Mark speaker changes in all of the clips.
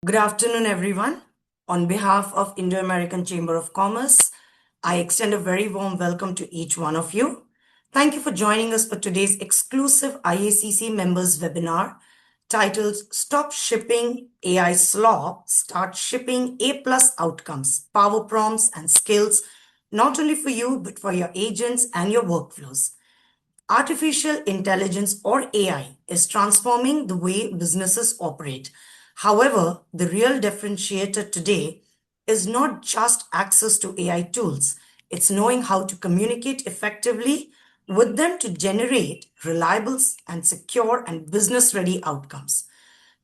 Speaker 1: Good afternoon, everyone. On behalf of Indo-American Chamber of Commerce, I extend a very warm welcome to each one of you. Thank you for joining us for today's exclusive IACC members webinar titled Stop Shipping AI Slop, Start Shipping A+ Outcomes, Power Prompts and Skills, not only for you, but for your agents and your workflows. Artificial intelligence or AI is transforming the way businesses operate. However, the real differentiator today is not just access to AI tools, it's knowing how to communicate effectively with them to generate reliable and secure and business ready outcomes.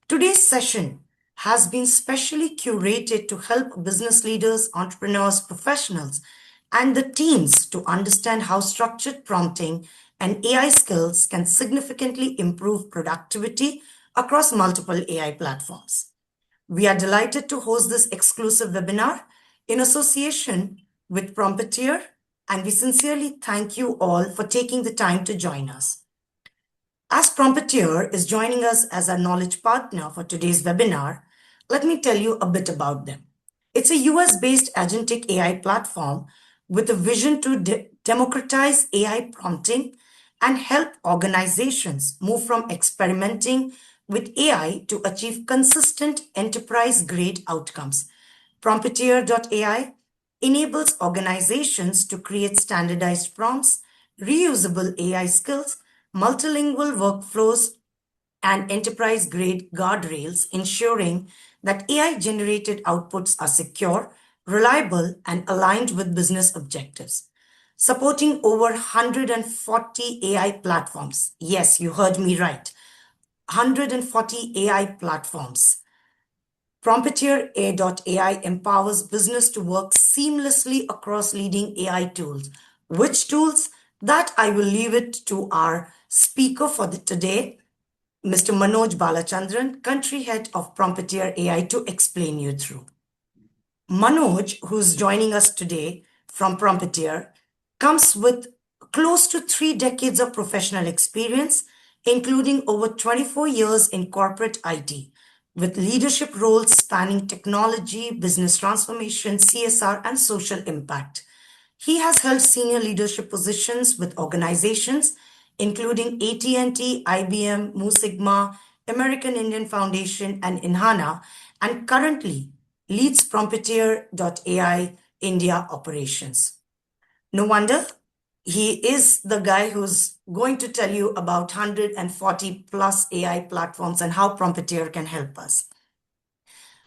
Speaker 1: Today's session has been specially curated to help business leaders, entrepreneurs, professionals, and the teams to understand how structured prompting and AI skills can significantly improve productivity across multiple AI platforms. We are delighted to host this exclusive webinar in association with Prompeteer, and we sincerely thank you all for taking the time to join us. As Prompeteer is joining us as a knowledge partner for today's webinar, let me tell you a bit about them. It's a US-based agentic AI platform with a vision to democratize AI prompting and help organizations move from experimenting with AI to achieve consistent enterprise-grade outcomes. Prompeteer.ai enables organizations to create standardized prompts, reusable AI skills, multilingual workflows, and enterprise-grade guardrails, ensuring that AI-generated outputs are secure, reliable, and aligned with business objectives. Supporting over 140 AI platforms. Yes, you heard me right. 140 AI platforms. Prompeteer.ai empowers business to work seamlessly across leading AI tools. Which tools? That I will leave it to our speaker for today, Mr. Manoj Balachandran, country head of Prompeteer AI, to explain you through. Manoj, who's joining us today from Prompeteer, comes with close to 3 decades of professional experience, including over 24 years in corporate IT, with leadership roles spanning technology, business transformation, CSR, and social impact. He has held senior leadership positions with organizations including AT&T, IBM, Mu Sigma, American Indian Foundation, and Inhana, and currently leads Prompeteer.ai India operations. No wonder he is the guy who's going to tell you about 140 plus AI platforms and how Prompeteer can help us.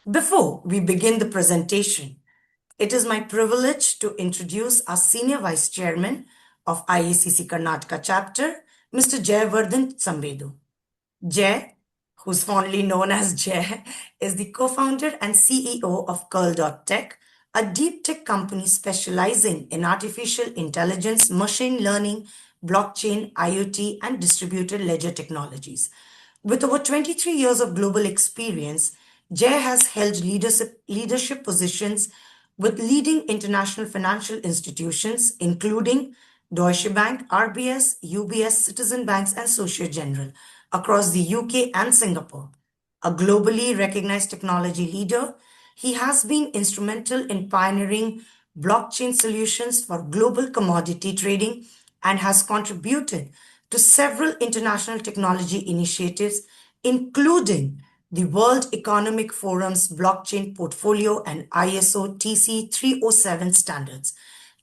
Speaker 1: Before we begin the presentation, it is my privilege to introduce our Senior Vice Chairman of IACC Karnataka chapter, Mr. Jayavaradhan Sambedu. Jay, who's fondly known as Jay, is the co-founder and CEO of Curl.tech, a deep tech company specializing in artificial intelligence, machine learning, blockchain, IoT, and distributed ledger technologies. With over 23 years of global experience, Jay has held leadership positions with leading international financial institutions, including Deutsche Bank, RBS, UBS, Citizen Banks, and Societe Generale across the UK and Singapore. A globally recognized technology leader, he has been instrumental in pioneering blockchain solutions for global commodity trading and has contributed to several international technology initiatives, including the World Economic Forum's blockchain portfolio and ISO TC 307 standards.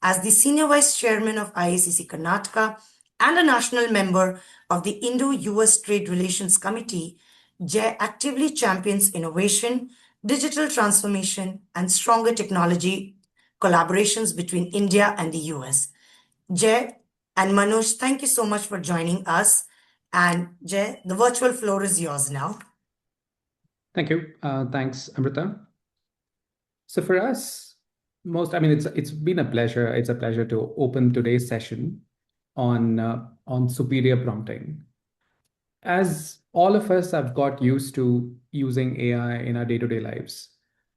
Speaker 1: As the Senior Vice Chairman of IACC Karnataka and a national member of the Indo-US Trade Relations Committee, Jay actively champions innovation, digital transformation, and stronger technology collaborations between India and the US. Jay and Manoj, thank you so much for joining us. And Jay, the virtual floor is yours now.
Speaker 2: Thank you. Thanks, Amrita. So for us, it's been a pleasure. It's a pleasure to open today's session on superior prompting. As all of us have got used to using AI in our day-to-day lives,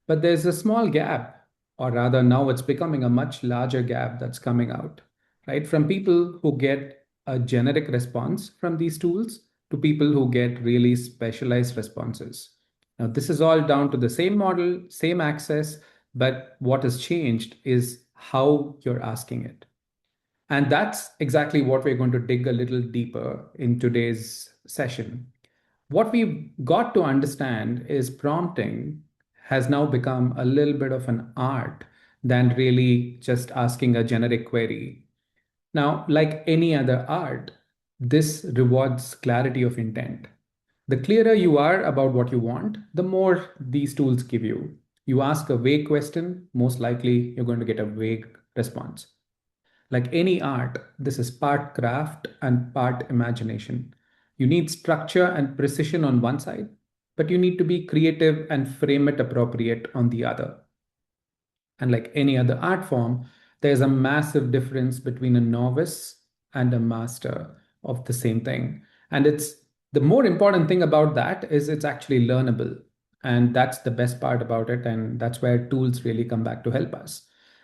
Speaker 2: but there's a small gap, or rather now it's becoming a much larger gap that's coming out, right? From people who get a generic response from these tools to people who get really specialized responses. Now, this is all down to the same model, same access, but what has changed is how you're asking it. And that's exactly what we're going to dig a little deeper in today's session. What we've got to understand is prompting has now become a little bit of an art than really just asking a generic query. Now, like any other art, this rewards clarity of intent. The clearer you are about what you want, the more these tools give you. You ask a vague question, most likely you're going to get a vague response. Like any art, this is part craft and part imagination. You need structure and precision on one side, but you need to be creative and frame it appropriate on the other. And like any other art form, there's a massive difference between a novice and a master of the same thing. And it's the more important thing about that is it's actually learnable. And that's the best part about it. And that's where tools really come back to help us.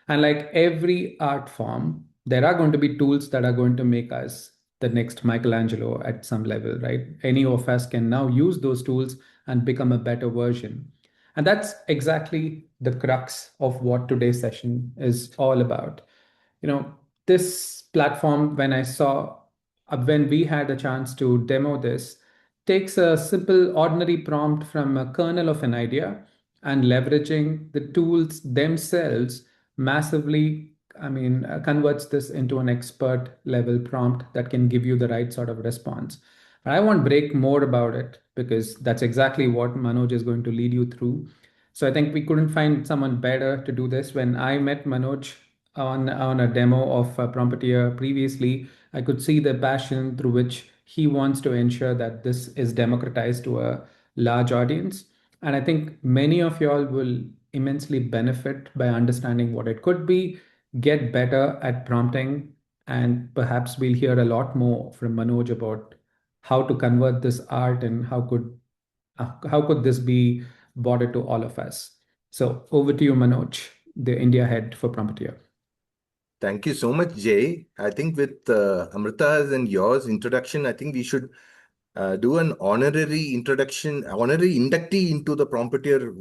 Speaker 2: And like every art form, there are going to be tools that are going to make us the next Michelangelo at some level, right? Any of us can now use those tools and become a better version. And that's exactly the crux of what today's session is all about. You know, this platform, when we had a chance to demo this, takes a simple, ordinary prompt from a kernel of an idea and leveraging the tools themselves massively, converts this into an expert level prompt that can give you the right sort of response. But I won't break more about it because that's exactly what Manoj is going to lead you through. So I think we couldn't find someone better to do this. When I met Manoj on a demo of Prompeteer previously, I could see the passion through which he wants to ensure that this is democratized to a large audience. And I think many of y'all will immensely benefit by understanding what it could be, get better at prompting, and perhaps we'll hear a lot more from Manoj about how to convert this art and how could this be bordered to all of us. So over to you, Manoj, the India head for Prompeteer.
Speaker 3: Thank you so much, Jay. I think with Amrita's and yours introduction, I think we should do an honorary introduction, honorary inductee into the Prompeteer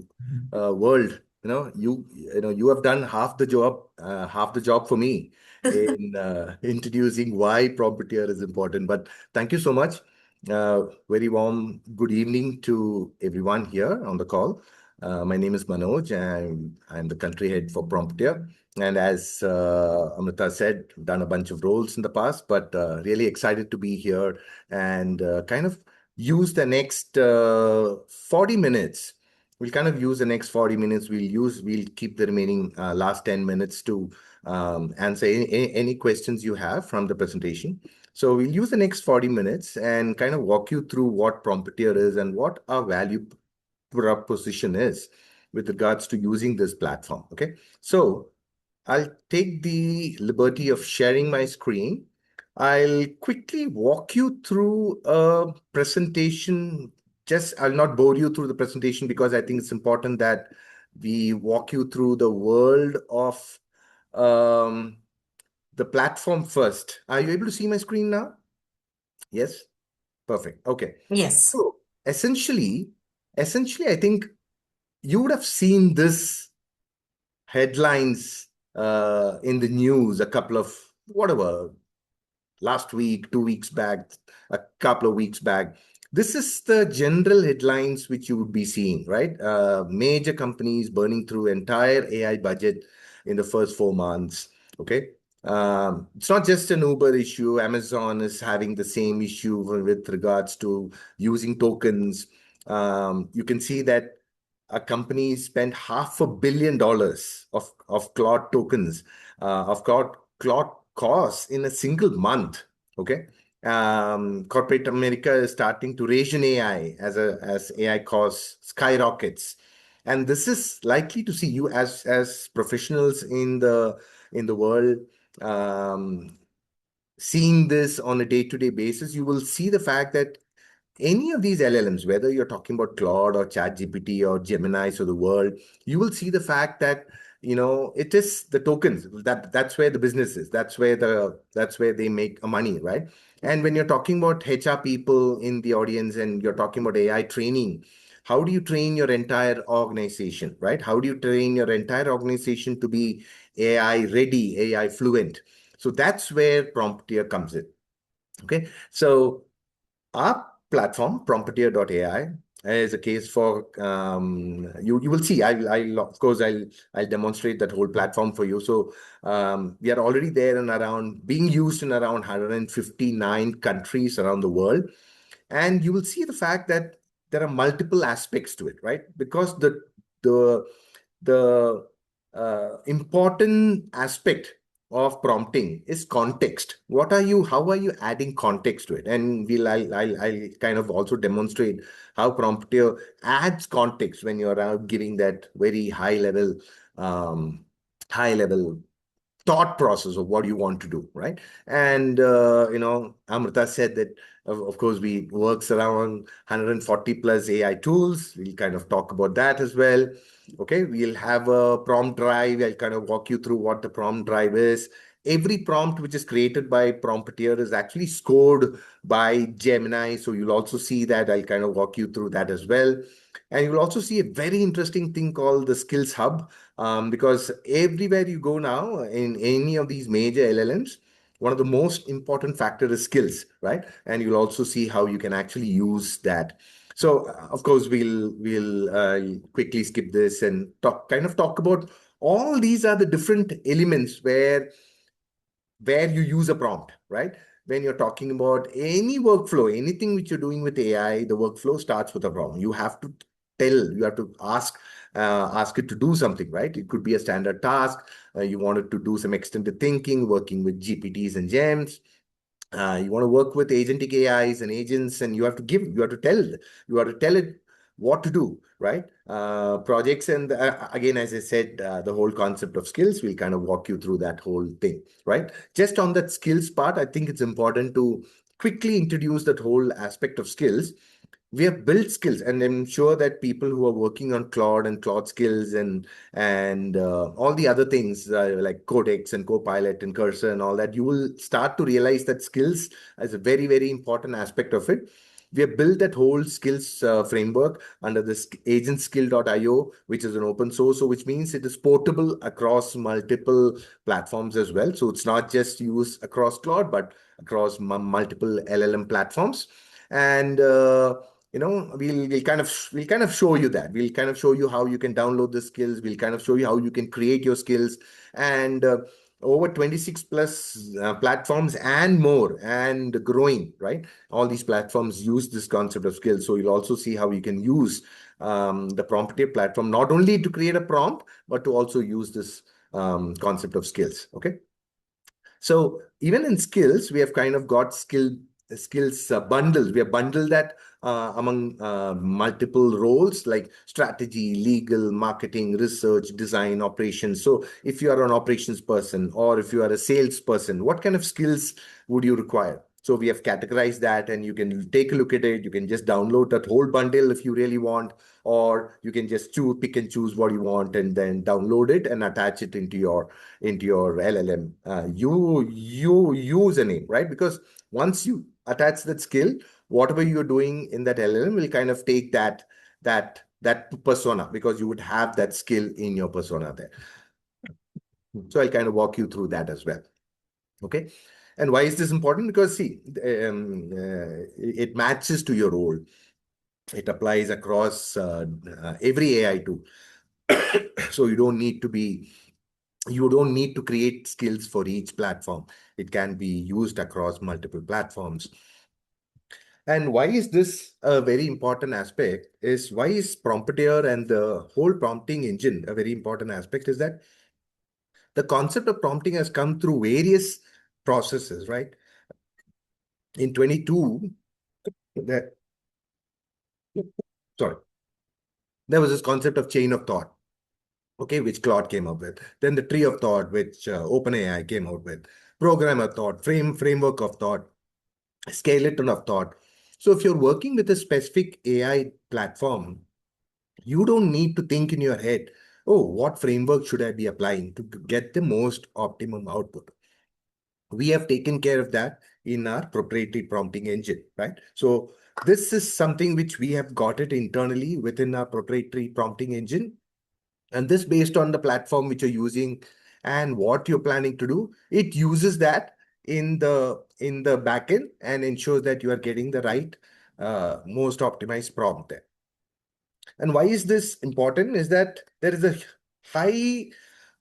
Speaker 3: world. You have done half the job for me in introducing why Prompeteer is important. But thank you so much. Very warm good evening to everyone here on the call. My name is Manoj, and I'm the country head for Prompeteer. And as Amrita said, done a bunch of roles in the past, but really excited to be here and kind of use the next 40 minutes. We'll kind of use the next 40 minutes. We'll keep the remaining last 10 minutes to answer any questions you have from the presentation. So we'll use the next 40 minutes and kind of walk you through what Prompeteer is and what our value proposition is with regards to using this platform. Okay, so I'll take the liberty of sharing my screen. I'll quickly walk you through a presentation. I'll not bore you through the presentation because I think it's important that we walk you through the world of the platform first. Are you able to see my screen now? Yes? Perfect. Okay.
Speaker 1: Yes.
Speaker 3: So essentially, I think you would have seen this headlines in the news a couple of last week, 2 weeks back, a couple of weeks back. This is the general headlines which you would be seeing, right? Major companies burning through entire AI budget in the first 4 months. Okay. It's not just an Uber issue. Amazon is having the same issue with regards to using tokens. You can see that a company spent $500 million of Claude tokens, of Claude costs in a single month. Okay. Corporate America is starting to ration AI as AI costs skyrockets. And this is likely to see you as professionals in the world, seeing this on a day-to-day basis. You will see the fact that any of these LLMs, whether you're talking about Claude or ChatGPT or Gemini of the world, you will see the fact that it is the tokens that's where the business is. That's where they make money, right? And when you're talking about HR people in the audience and you're talking about AI training, how do you train your entire organization, right? How do you train your entire organization to be AI ready, AI fluent? So that's where Prompeteer comes in. Okay. So our platform, Prompeteer.ai, is a case for you will see. I'll of course I'll demonstrate that whole platform for you. So we are already there and around being used in around 159 countries around the world. And you will see the fact that there are multiple aspects to it, right? Because the the important aspect of prompting is context. How are you adding context to it? And I'll kind of also demonstrate how Prompter adds context when you're giving that very high level thought process of what you want to do, right? And Amrita said that of course we works around 140 plus AI tools. We'll kind of talk about that as well. Okay, we'll have a prompt drive. I'll kind of walk you through what the prompt drive is. Every prompt which is created by Prompeteer is actually scored by Gemini. So you'll also see that. I'll kind of walk you through that as well. And you'll also see a very interesting thing called the Skills Hub, because everywhere you go now in any of these major LLMs, one of the most important factor is skills, right? And you'll also see how you can actually use that. So, of course, we'll quickly skip this and talk about all these are the different elements where you use a prompt, right? When you're talking about any workflow, anything which you're doing with AI, the workflow starts with a prompt. You have to ask it to do something, right? It could be a standard task. You want it to do some extended thinking, working with GPTs and GEMs. You want to work with agentic AIs and agents, and you have to tell it what to do, right? Projects and again, as I said, the whole concept of skills, we'll kind of walk you through that whole thing, right? Just on that skills part, I think it's important to quickly introduce that whole aspect of skills. We have built skills, and I'm sure that people who are working on Claude and Claude skills and all the other things like Codex and Copilot and Cursor and all that, you will start to realize that skills is a very, very important aspect of it. We have built that whole skills framework under this agentskill.io, which is an open source, so which means it is portable across multiple platforms as well. So it's not just used across Claude, but across multiple LLM platforms. And we'll kind of show you that. We'll kind of show you how you can download the skills. We'll kind of show you how you can create your skills, and over 26 plus platforms and more and growing, right? All these platforms use this concept of skills. So you'll also see how you can use the Prompeteer platform, not only to create a prompt, but to also use this concept of skills. Okay. So even in skills, we have kind of got skills bundles. We have bundled that among multiple roles like strategy, legal, marketing, research, design, operations. So if you are an operations person or if you are a sales person, what kind of skills would you require? So we have categorized that, and you can take a look at it. You can just download that whole bundle if you really want, or you can just pick and choose what you want and then download it and attach it into your LLM you username, right? Because once you attach that skill, whatever you're doing in that LLM will kind of take that persona, because you would have that skill in your persona there. So I'll kind of walk you through that as well. Okay. And why is this important? Because see, it matches to your role. It applies across every AI tool. So you don't need to create skills for each platform. It can be used across multiple platforms. And why is this a very important aspect? Why is Prompeteer and the whole prompting engine a very important aspect? Is that the concept of prompting has come through various processes, right? In 22, that sorry, there was this concept of chain of thought, okay, which Claude came up with. Then the tree of thought, which OpenAI came out with. Program of thought, framework of thought, skeleton of thought. So if you're working with a specific AI platform, you don't need to think in your head, oh, what framework should I be applying to get the most optimum output? We have taken care of that in our proprietary prompting engine, right? So this is something which we have got it internally within our proprietary prompting engine. And this based on the platform which you're using and what you're planning to do, it uses that in the backend and ensures that you are getting the right most optimized prompt there. And why is this important is that there is a high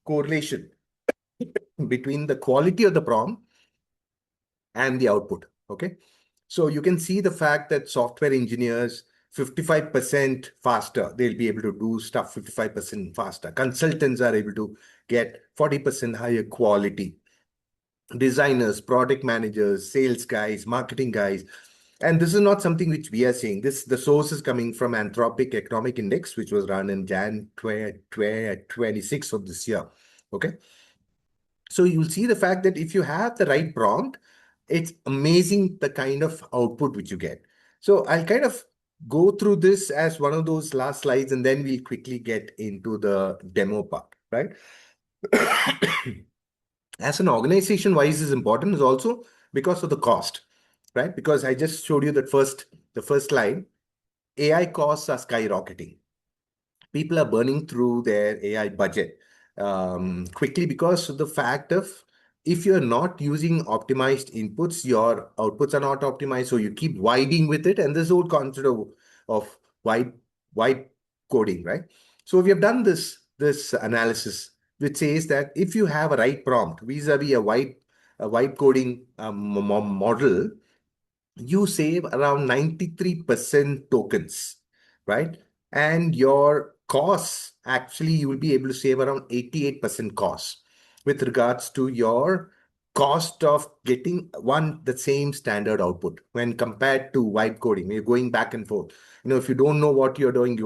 Speaker 3: correlation between the quality of the prompt and the output. Okay. So you can see the fact that software engineers 55% faster, they'll be able to do stuff 55% faster. Consultants are able to get 40% higher quality. Designers, product managers, sales guys, marketing guys. And this is not something which we are saying. The source is coming from Anthropic Economic Index, which was run in Jan 26 of this year. Okay. So you'll see the fact that if you have the right prompt, it's amazing the kind of output which you get. So I'll kind of go through this as one of those last slides, and then we'll quickly get into the demo part, right? As an organization, why is this important is also because of the cost, right? Because I just showed you that the first slide, AI costs are skyrocketing. People are burning through their AI budget quickly because of the fact of if you're not using optimized inputs, your outputs are not optimized. So you keep widening with it. And this whole concept of wide, wide coding, right? So we have done this analysis, which says that if you have a right prompt vis-a-vis a wide coding model, you save around 93% tokens, right? And your costs, actually, you will be able to save around 88% costs with regards to your cost of getting the same standard output when compared to vibe coding. You're going back and forth. If you don't know what you're doing,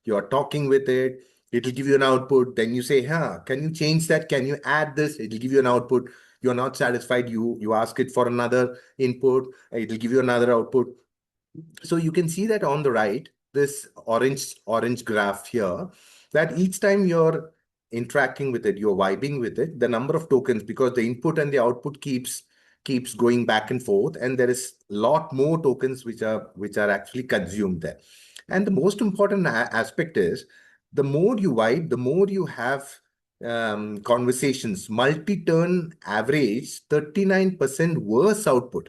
Speaker 3: you're talking with it. It'll give you an output. Then you say, can you change that? Can you add this? It'll give you an output. You're not satisfied. You ask it for another input. It'll give you another output. So you can see that on the right, this orange graph here, that each time you're interacting with it, you're vibing with it, the number of tokens, because the input and the output keeps going back and forth, and there is a lot more tokens which are actually consumed there. And the most important aspect is the more you vibe, the more you have conversations, multi-turn average 39% worse output.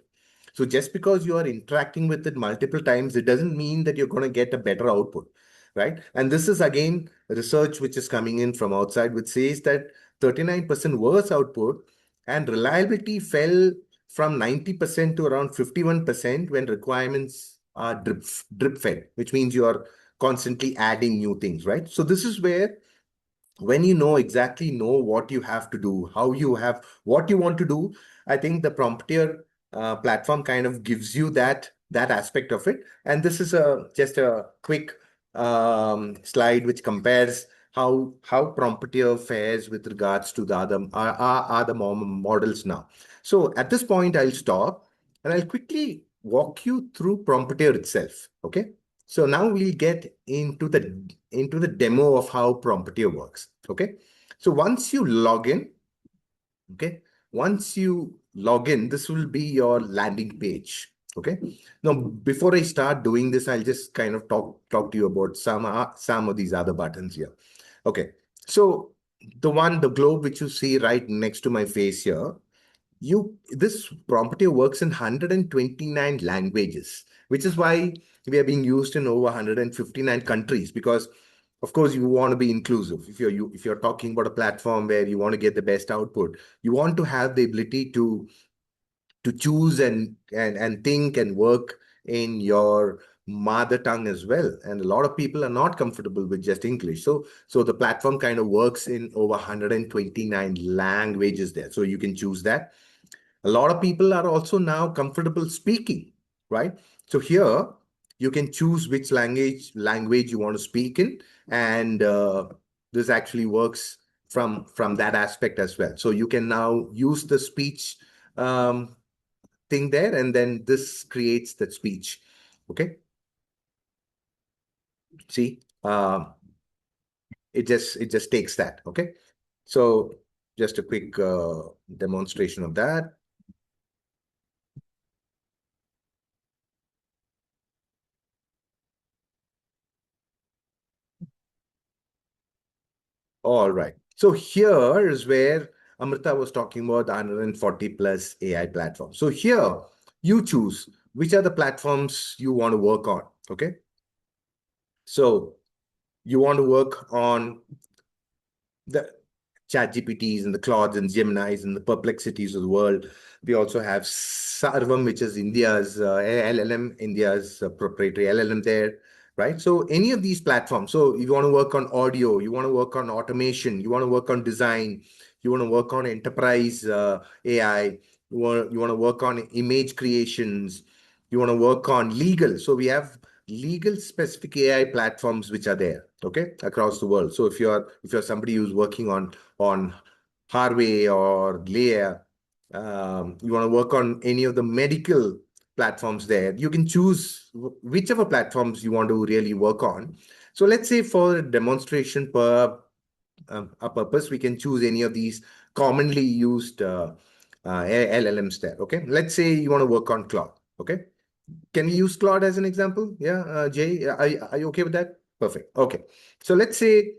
Speaker 3: So just because you are interacting with it multiple times, it doesn't mean that you're going to get a better output, right? And this is again research which is coming in from outside, which says that 39% worse output and reliability fell from 90% to around 51% when requirements are drip fed, which means you are constantly adding new things, right? So this is where when you exactly know what you have to do, what you want to do, I think the Prompteer platform kind of gives you that aspect of it. And this is just a quick slide which compares how Prompteer fares with regards to the other models now. So at this point, I'll stop and I'll quickly walk you through Prompteer itself. Okay. So now we'll get into the demo of how Prompteer works. Okay. So once you log in, this will be your landing page. Okay. Now, before I start doing this, I'll just kind of talk to you about some of these other buttons here. Okay. So the globe which you see right next to my face here, this Prompteer works in 129 languages, which is why we are being used in over 159 countries, because of course you want to be inclusive. If you're talking about a platform where you want to get the best output, you want to have the ability to choose and think and work in your mother tongue as well. And a lot of people are not comfortable with just English. So the platform kind of works in over 129 languages there. So you can choose that. A lot of people are also now comfortable speaking, right? So here you can choose which language you want to speak in, and this actually works from that aspect as well. So you can now use the speech thing there, and then this creates that speech. Okay. See, it just takes that. Okay. So just a quick demonstration of that. All right. So here is where Amrita was talking about the 140 plus AI platforms. So here you choose which are the platforms you want to work on. Okay. So you want to work on the chat GPTs and the Claudes and Geminis and the Perplexities of the world. We also have Sarvam, which is India's LLM, India's proprietary LLM there, right? So any of these platforms. So you want to work on audio, you want to work on automation, you want to work on design, you want to work on enterprise AI, you want to work on image creations, you want to work on legal. So we have legal specific AI platforms which are there, okay, across the world. So if you're somebody who's working on Harvey or Leia, you want to work on any of the medical platforms there, you can choose whichever platforms you want to really work on. So let's say for demonstration per a purpose, we can choose any of these commonly used LLMs there. Okay, let's say you want to work on Claude. Okay, can we use Claude as an example? Yeah, Jay, are you okay with that? Perfect. Okay, so let's say,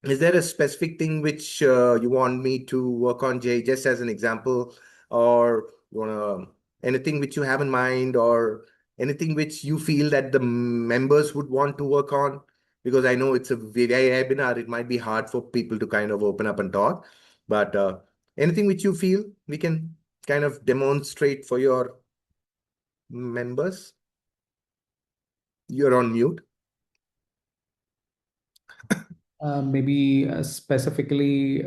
Speaker 3: is there a specific thing which you want me to work on, Jay, just as an example, or you want to anything which you have in mind, or anything which you feel that the members would want to work on? Because I know it's a webinar, it might be hard for people to kind of open up and talk, but anything which you feel we can kind of demonstrate for your members. You're on mute.
Speaker 2: Maybe specifically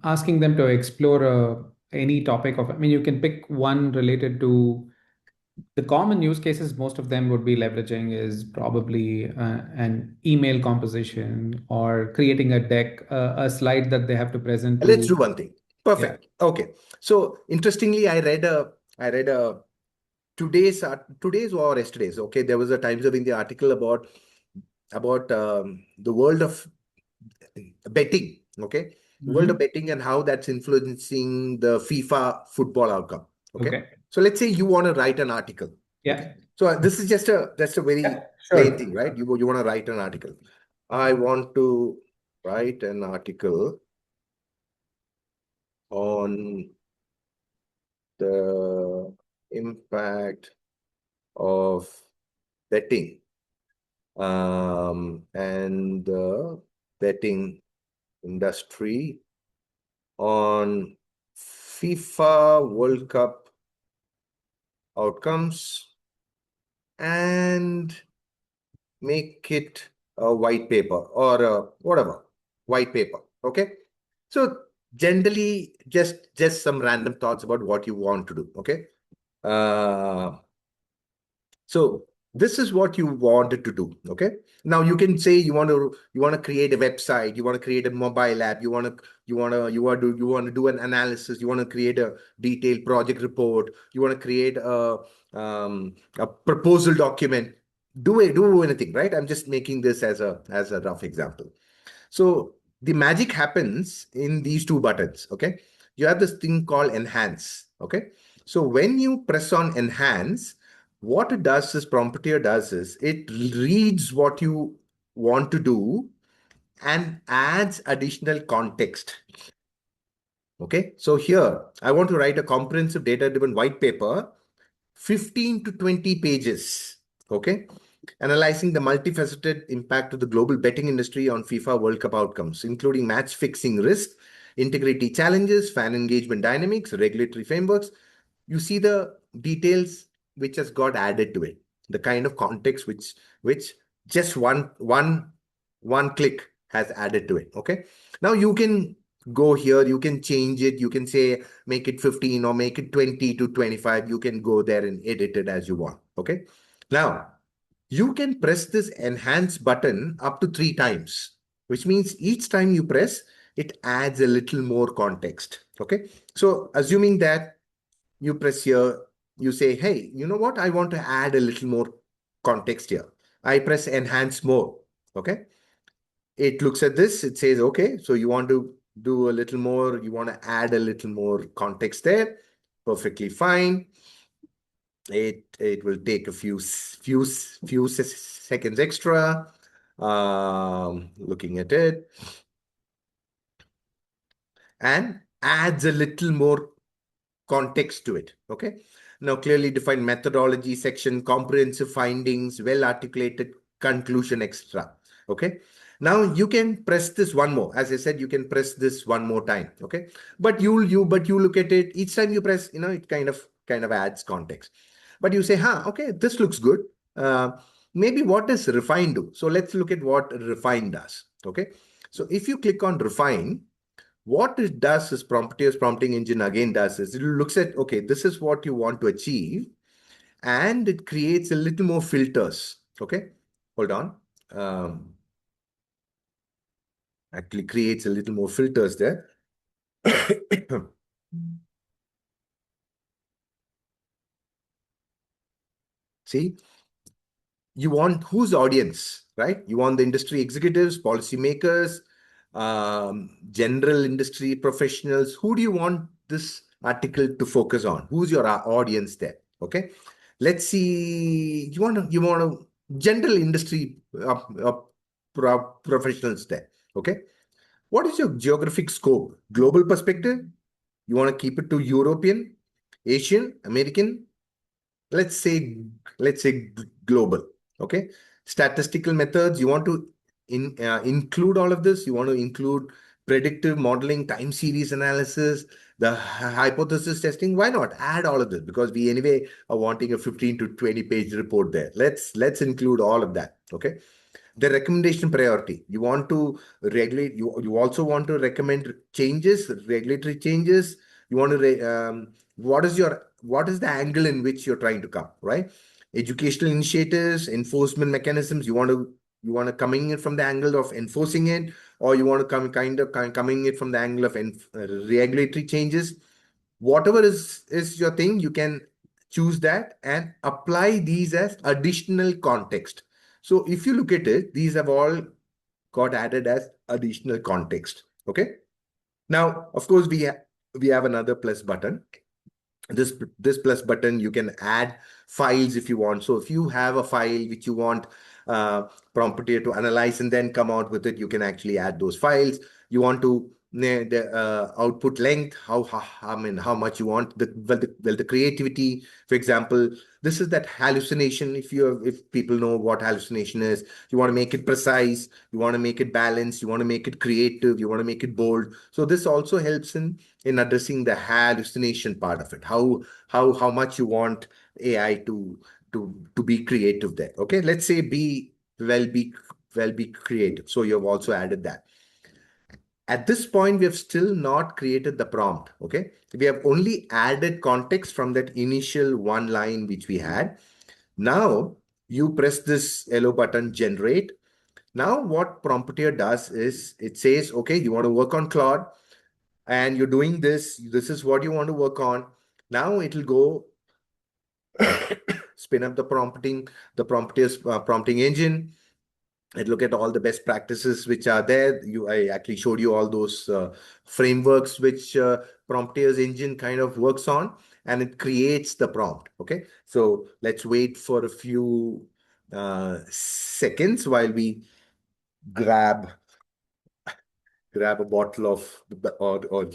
Speaker 2: asking them to explore any topic of, I mean, you can pick one related to the common use cases. Most of them would be leveraging is probably an email composition or creating a deck, a slide that they have to present
Speaker 3: Let's
Speaker 2: to.
Speaker 3: do one thing.
Speaker 2: Yeah.
Speaker 3: Perfect. Okay. So interestingly, I read a today's or yesterday's. Okay, there was a Times of India article about the world of betting. Okay, the world of betting and how that's influencing the FIFA football outcome. Okay,
Speaker 2: Okay.
Speaker 3: so let's say you want to write an article.
Speaker 2: Yeah.
Speaker 3: Okay, so this is just a
Speaker 2: Yeah,
Speaker 3: very plain
Speaker 2: sure.
Speaker 3: thing, right? You want to write an article. I want to write an article on the impact of betting and the betting industry on FIFA World Cup outcomes, and make it a white paper or whatever white paper. Okay, so generally just some random thoughts about what you want to do. Okay, so this is what you wanted to do. Okay, now you can say you want to create a website, you want to create a mobile app, you want to do an analysis, you want to create a detailed project report, you want to create a proposal document. Do anything, right? I'm just making this as a rough example. So the magic happens in these two buttons. Okay, you have this thing called enhance. Okay, so when you press on enhance, what it does is Prompeteer does is it reads what you want to do and adds additional context. Okay, so here I want to write a comprehensive data-driven white paper, 15 to 20 pages. Okay, analyzing the multifaceted impact of the global betting industry on FIFA World Cup outcomes, including match fixing risk, integrity challenges, fan engagement dynamics, regulatory frameworks. You see the details which has got added to it, the kind of context which just one click has added to it. Okay, now you can go here, you can change it, you can say make it 15 or make it 20 to 25. You can go there and edit it as you want. Okay, now you can press this enhance button up to 3 times, which means each time you press, it adds a little more context. Okay, so assuming that you press here, you say, hey, you know what? I want to add a little more context here. I press enhance more. Okay, it looks at this, it says, okay, so you want to do a little more, you want to add a little more context there. Perfectly fine. It will take a few seconds extra. Looking at it. and adds a little more context to it. Okay. Now, clearly defined methodology section, comprehensive findings, well articulated conclusion, etc. Okay. Now you can press this one more. As I said, you can press this one more time. Okay. But you look at it each time you press, it kind of adds context. But you say, okay, this looks good. Uh, Maybe what does refine do? So let's look at what refine does. Okay. So if you click on refine, what it does is Prometheus prompting engine again does is it looks at, okay, this is what you want to achieve, and it creates a little more filters. Okay, hold on. Actually creates a little more filters there. See, you want whose audience, right? You want the industry executives, policymakers, general industry professionals. Who do you want this article to focus on? Who's your audience there? Okay, let's see. You want to general industry professionals there. Okay, what is your geographic scope? Global perspective? You want to keep it to European, Asian, American? let's say let's say global. Okay, statistical methods, you want to include all of this. You want to include predictive modeling, time series analysis, the hypothesis testing. Why not add all of this? Because we anyway are wanting a 15 to 20 page report there. Let's include all of that. Okay, the recommendation priority, you want to regulate, you also want to recommend changes, regulatory changes. You want to what is the angle in which you're trying to come, right? Educational initiatives, enforcement mechanisms, you want to coming in from the angle of enforcing it, or you want to coming it from the angle of regulatory changes. Whatever is your thing, you can choose that and apply these as additional context. So if you look at it, these have all got added as additional context. Okay. Now, of course, we have another plus button. This plus button, you can add files if you want. So if you have a file which you want uh, Prompeteer to analyze and then come out with it, you can actually add those files. You want to the output length, how much you want the creativity. For example, this is that hallucination. If people know what hallucination is, you want to make it precise, you want to make it balanced, you want to make it creative, you want to make it bold. So this also helps in addressing the hallucination part of it. How much you want AI to be creative there. Okay, let's say be creative. So you've also added that. At this point, we have still not created the prompt. Okay, we have only added context from that initial one line which we had. Now you press this yellow button, generate. Now what Prompeteer does is it says, okay, you want to work on Claude and you're doing this. This is what you want to work on. Now it'll go spin up the Prometeer's prompting engine, and look at all the best practices which are there. I actually showed you all those frameworks which Prometeer's engine kind of works on, and it creates the prompt. Okay, so let's wait for a few seconds while we grab a bottle of or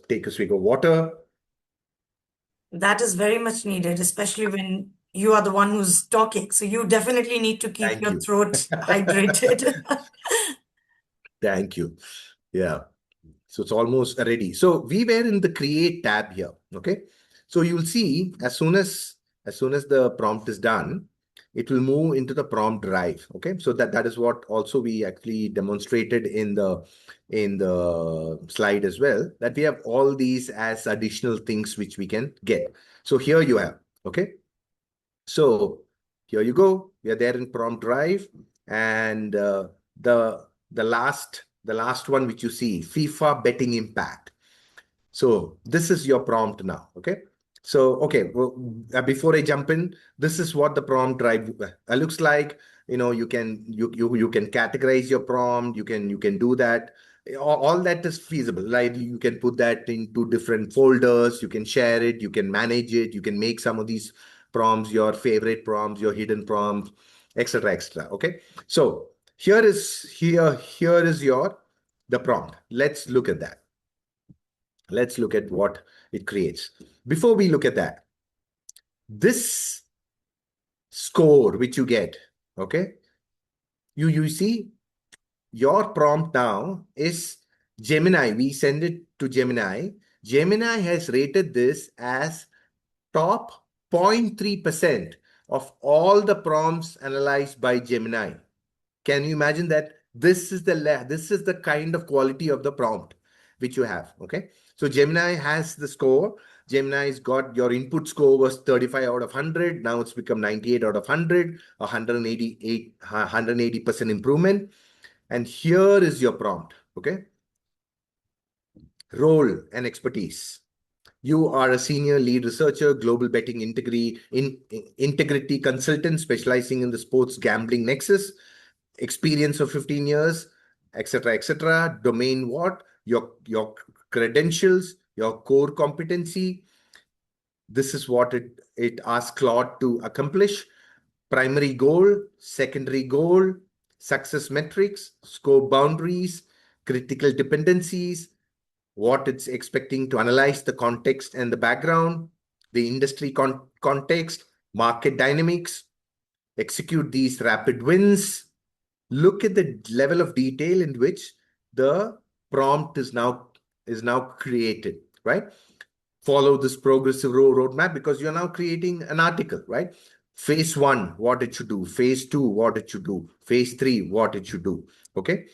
Speaker 3: take a swig of water.
Speaker 1: That is very much needed, especially when you are the one who's talking. So you definitely need to keep
Speaker 3: Thank
Speaker 1: your
Speaker 3: you.
Speaker 1: throat hydrated.
Speaker 3: Thank you. Yeah. So it's almost ready. So we were in the create tab here. Okay. So you'll see as soon as the prompt is done, it will move into the prompt drive. Okay. So that is what also we actually demonstrated in the slide as well, that we have all these as additional things which we can get. So here you have. Okay. So here you go. We are there in prompt drive, and the last one which you see, FIFA betting impact. So this is your prompt now. Okay. So well, before I jump in, this is what the prompt drive looks like. You can categorize your prompt. You can do that. All that is feasible. Like you can put that into different folders. You can share it. You can manage it. You can make some of these prompts your favorite prompts, your hidden prompts, etc., etc. Okay. So here is your the prompt. Let's look at that. Let's look at what it creates. Before we look at that, this score which you get, okay, you see your prompt now is Gemini. We send it to Gemini. Gemini has rated this as top 0.3% of all the prompts analyzed by Gemini. Can you imagine that? This is the kind of quality of the prompt which you have. Okay. So Gemini has the score. Gemini's got your input score was 35 out of 100. Now it's become 98 out of 100, 180% improvement. And here is your prompt. Okay. Role and expertise. You are a senior lead researcher, global betting integrity consultant specializing in the sports gambling nexus, experience of 15 years, etc., etc. Domain what? Your credentials, your core competency. This is what it asks Claude to accomplish. Primary goal, secondary goal, success metrics, scope boundaries, critical dependencies, what it's expecting to analyze the context and the background, the industry context, market dynamics, execute these rapid wins. Look at the level of detail in which the prompt is now created, right? Follow this progressive roadmap because you're now creating an article, right? Phase 1, what it should do. Phase 2, what it should do. Phase 3, what it should do. Okay.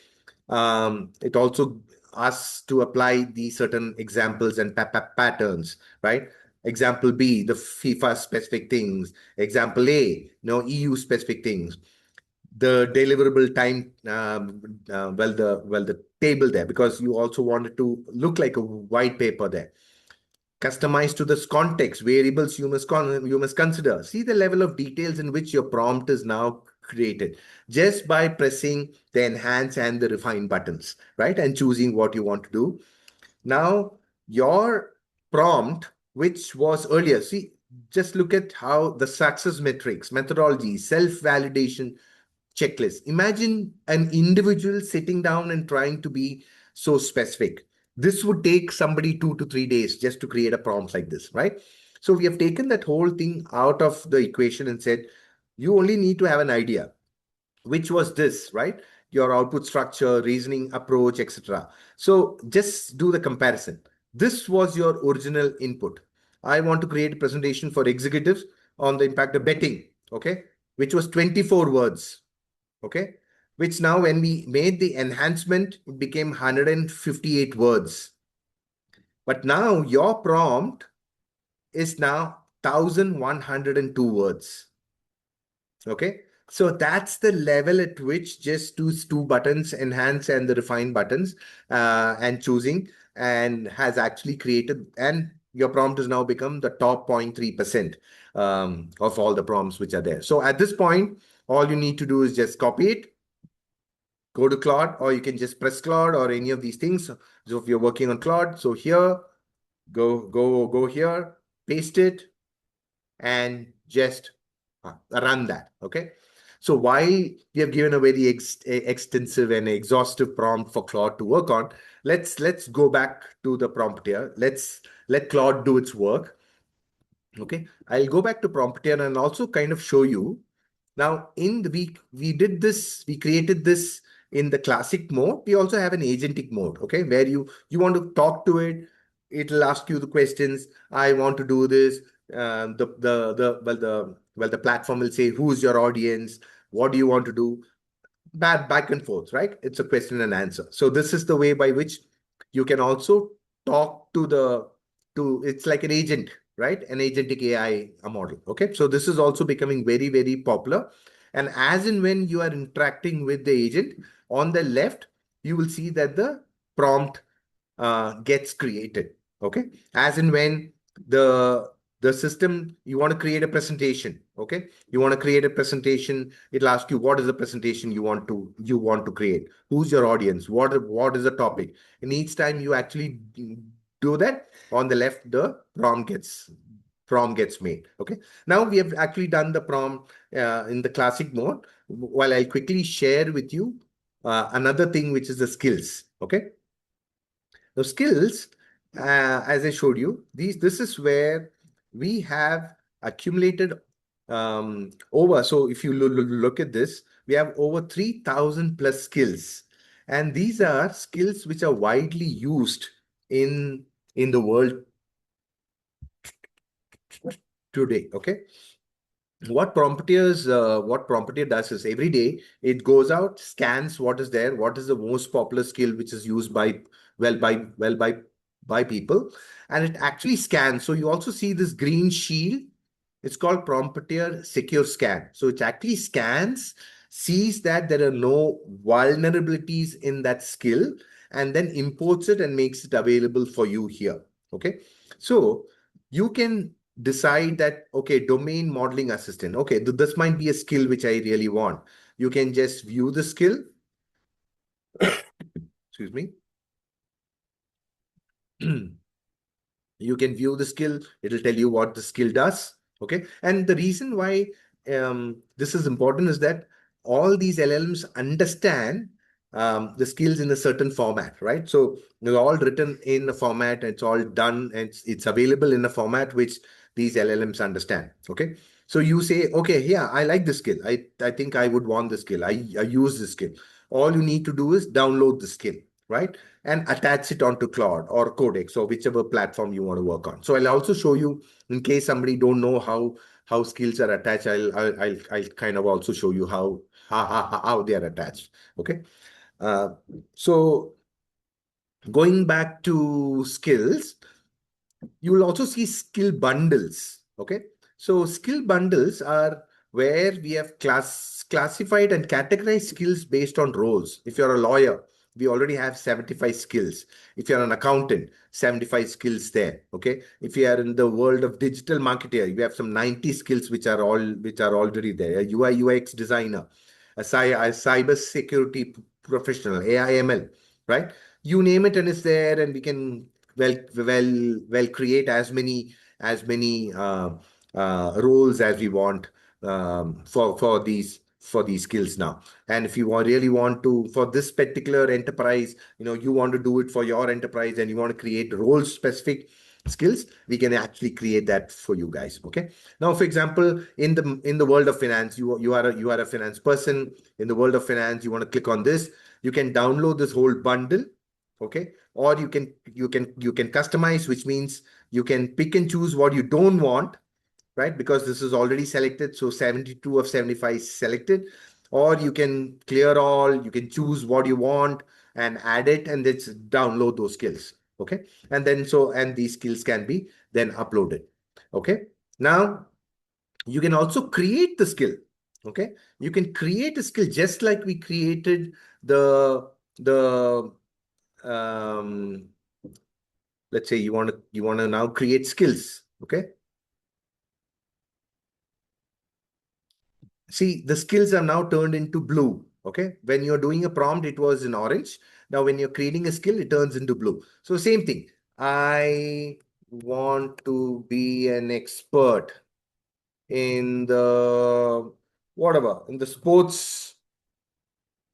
Speaker 3: It also asks to apply the certain examples and patterns, right? Example B, the FIFA specific things. Example A, EU specific things. The deliverable time, the table there, because you also want it to look like a white paper there. Customized to this context, variables you must consider. See the level of details in which your prompt is now created just by pressing the enhance and the refine buttons, right? And choosing what you want to do. Now, your prompt, which was earlier, see, just look at how the success metrics, methodology, self-validation checklist. Imagine an individual sitting down and trying to be so specific. This would take somebody 2 to 3 days just to create a prompt like this, right? So we have taken that whole thing out of the equation and said, you only need to have an idea, which was this, right? Your output structure, reasoning approach, etc. So just do the comparison. This was your original input. I want to create a presentation for executives on the impact of betting, okay? Which was 24 words, okay? Which now when we made the enhancement, it became 158 words. But now your prompt is now 1102 words, okay? So that's the level at which just two buttons, enhance and the refine buttons, and choosing, and has actually created, and your prompt has now become the top 0.3% of all the prompts which are there. So at this point, all you need to do is just copy it, go to Claude, or you can just press Claude or any of these things. So if you're working on Claude, so here, go here, paste it, and just run that, okay? So while we have given a very extensive and exhaustive prompt for Claude to work on, let's go back to the Prompeteer. Let's let Claude do its work. Okay, I'll go back to Prompeteer and also kind of show you. Now, in the we did this, we created this in the classic mode. We also have an agentic mode, okay, where you want to talk to it. It'll ask you the questions. I want to do this. The platform will say, who's your audience? What do you want to do? Back and forth, right? It's a question and answer. So this is the way by which you can also talk to it's like an agent, right? An agentic AI model. Okay. So this is also becoming very, very popular. And as and when you are interacting with the agent, on the left, you will see that the prompt gets created. Okay. As and when the system, you want to create a presentation. Okay. You want to create a presentation. It'll ask you, what is the presentation you want to create? Who's your audience? What is the topic? And each time you actually do that, on the left, the prompt gets made. Okay. Now we have actually done the prompt in the classic mode. While I'll quickly share with you another thing, which is the skills. Okay. The skills, as I showed you, this is where we have accumulated over. So if you look at this, we have over 3,000 plus skills. And these are skills which are widely used in the world today. Okay. What Prompeteer does is every day it goes out, scans what is there, what is the most popular skill which is used by well by well by people, and it actually scans. So you also see this green shield. It's called Prompeteer Secure Scan. So it actually scans, sees that there are no vulnerabilities in that skill, and then imports it and makes it available for you here. Okay. So you can decide that, okay, domain modeling assistant. Okay, this might be a skill which I really want. You can just view the skill. Excuse me. You can view the skill. It'll tell you what the skill does. Okay. And the reason why this is important is that all these LLMs understand the skills in a certain format, right? So they're all written in a format. It's all done. And it's available in a format which these LLMs understand. Okay. So you say, okay, yeah, I like this skill. I think I would want the skill. I use this skill. All you need to do is download the skill, right? And attach it onto Claude or Codex or whichever platform you want to work on. So I'll also show you, in case somebody don't know how skills are attached. I'll kind of also show you how they are attached. Okay. So going back to skills, you will also see skill bundles. Okay. So skill bundles are where we have classified and categorized skills based on roles. If you're a lawyer, we already have 75 skills. If you're an accountant, 75 skills there. Okay. If you are in the world of digital marketer, we have some 90 skills which are already there. A UI UX designer, a cyber security professional, AI/ML, right? You name it and it's there, and we can create as many roles as we want for these skills now. And if you really want to, for this particular enterprise, you want to do it for your enterprise and you want to create role specific skills, we can actually create that for you guys. Okay. Now, for example, in the world of finance, you are a finance person. In the world of finance, you want to click on this, you can download this whole bundle. Okay. Or you can customize, which means you can pick and choose what you don't want, right? Because this is already selected. So 72 of 75 is selected. Or you can clear all, you can choose what you want and add it, and let's download those skills. Okay. And these skills can be then uploaded. Okay. Now you can also create the skill. Okay. You can create a skill just like we created the let's say you want to now create skills. Okay. See, the skills are now turned into blue. Okay. When you're doing a prompt, it was in orange. Now, when you're creating a skill, it turns into blue. So same thing. I want to be an expert in in the sports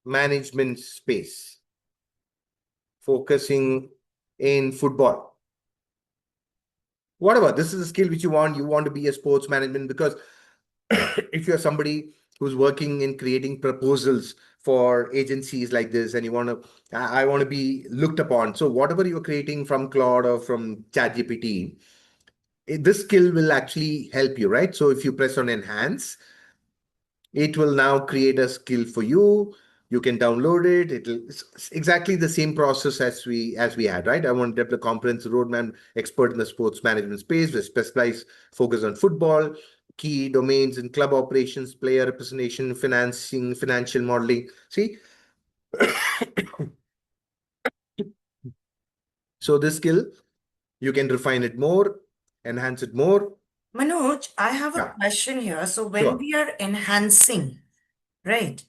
Speaker 3: management space, focusing in football. Whatever, this is a skill which you want to be a sports management, because if you're somebody who's working in creating proposals for agencies like this, and I want to be looked upon. So whatever you're creating from Claude or from ChatGPT, this skill will actually help you, right? So if you press on enhance, it will now create a skill for you. You can download it. It's exactly the same process as we had, right? I want to develop a comprehensive roadmap, expert in the sports management space with specialized focus on football, key domains in club operations, player representation, financing, financial modeling. See, so this skill, you can refine it more, enhance it more.
Speaker 1: Manoj, I have a
Speaker 3: Yeah,
Speaker 1: question here. So when
Speaker 3: sure.
Speaker 1: we are enhancing, right?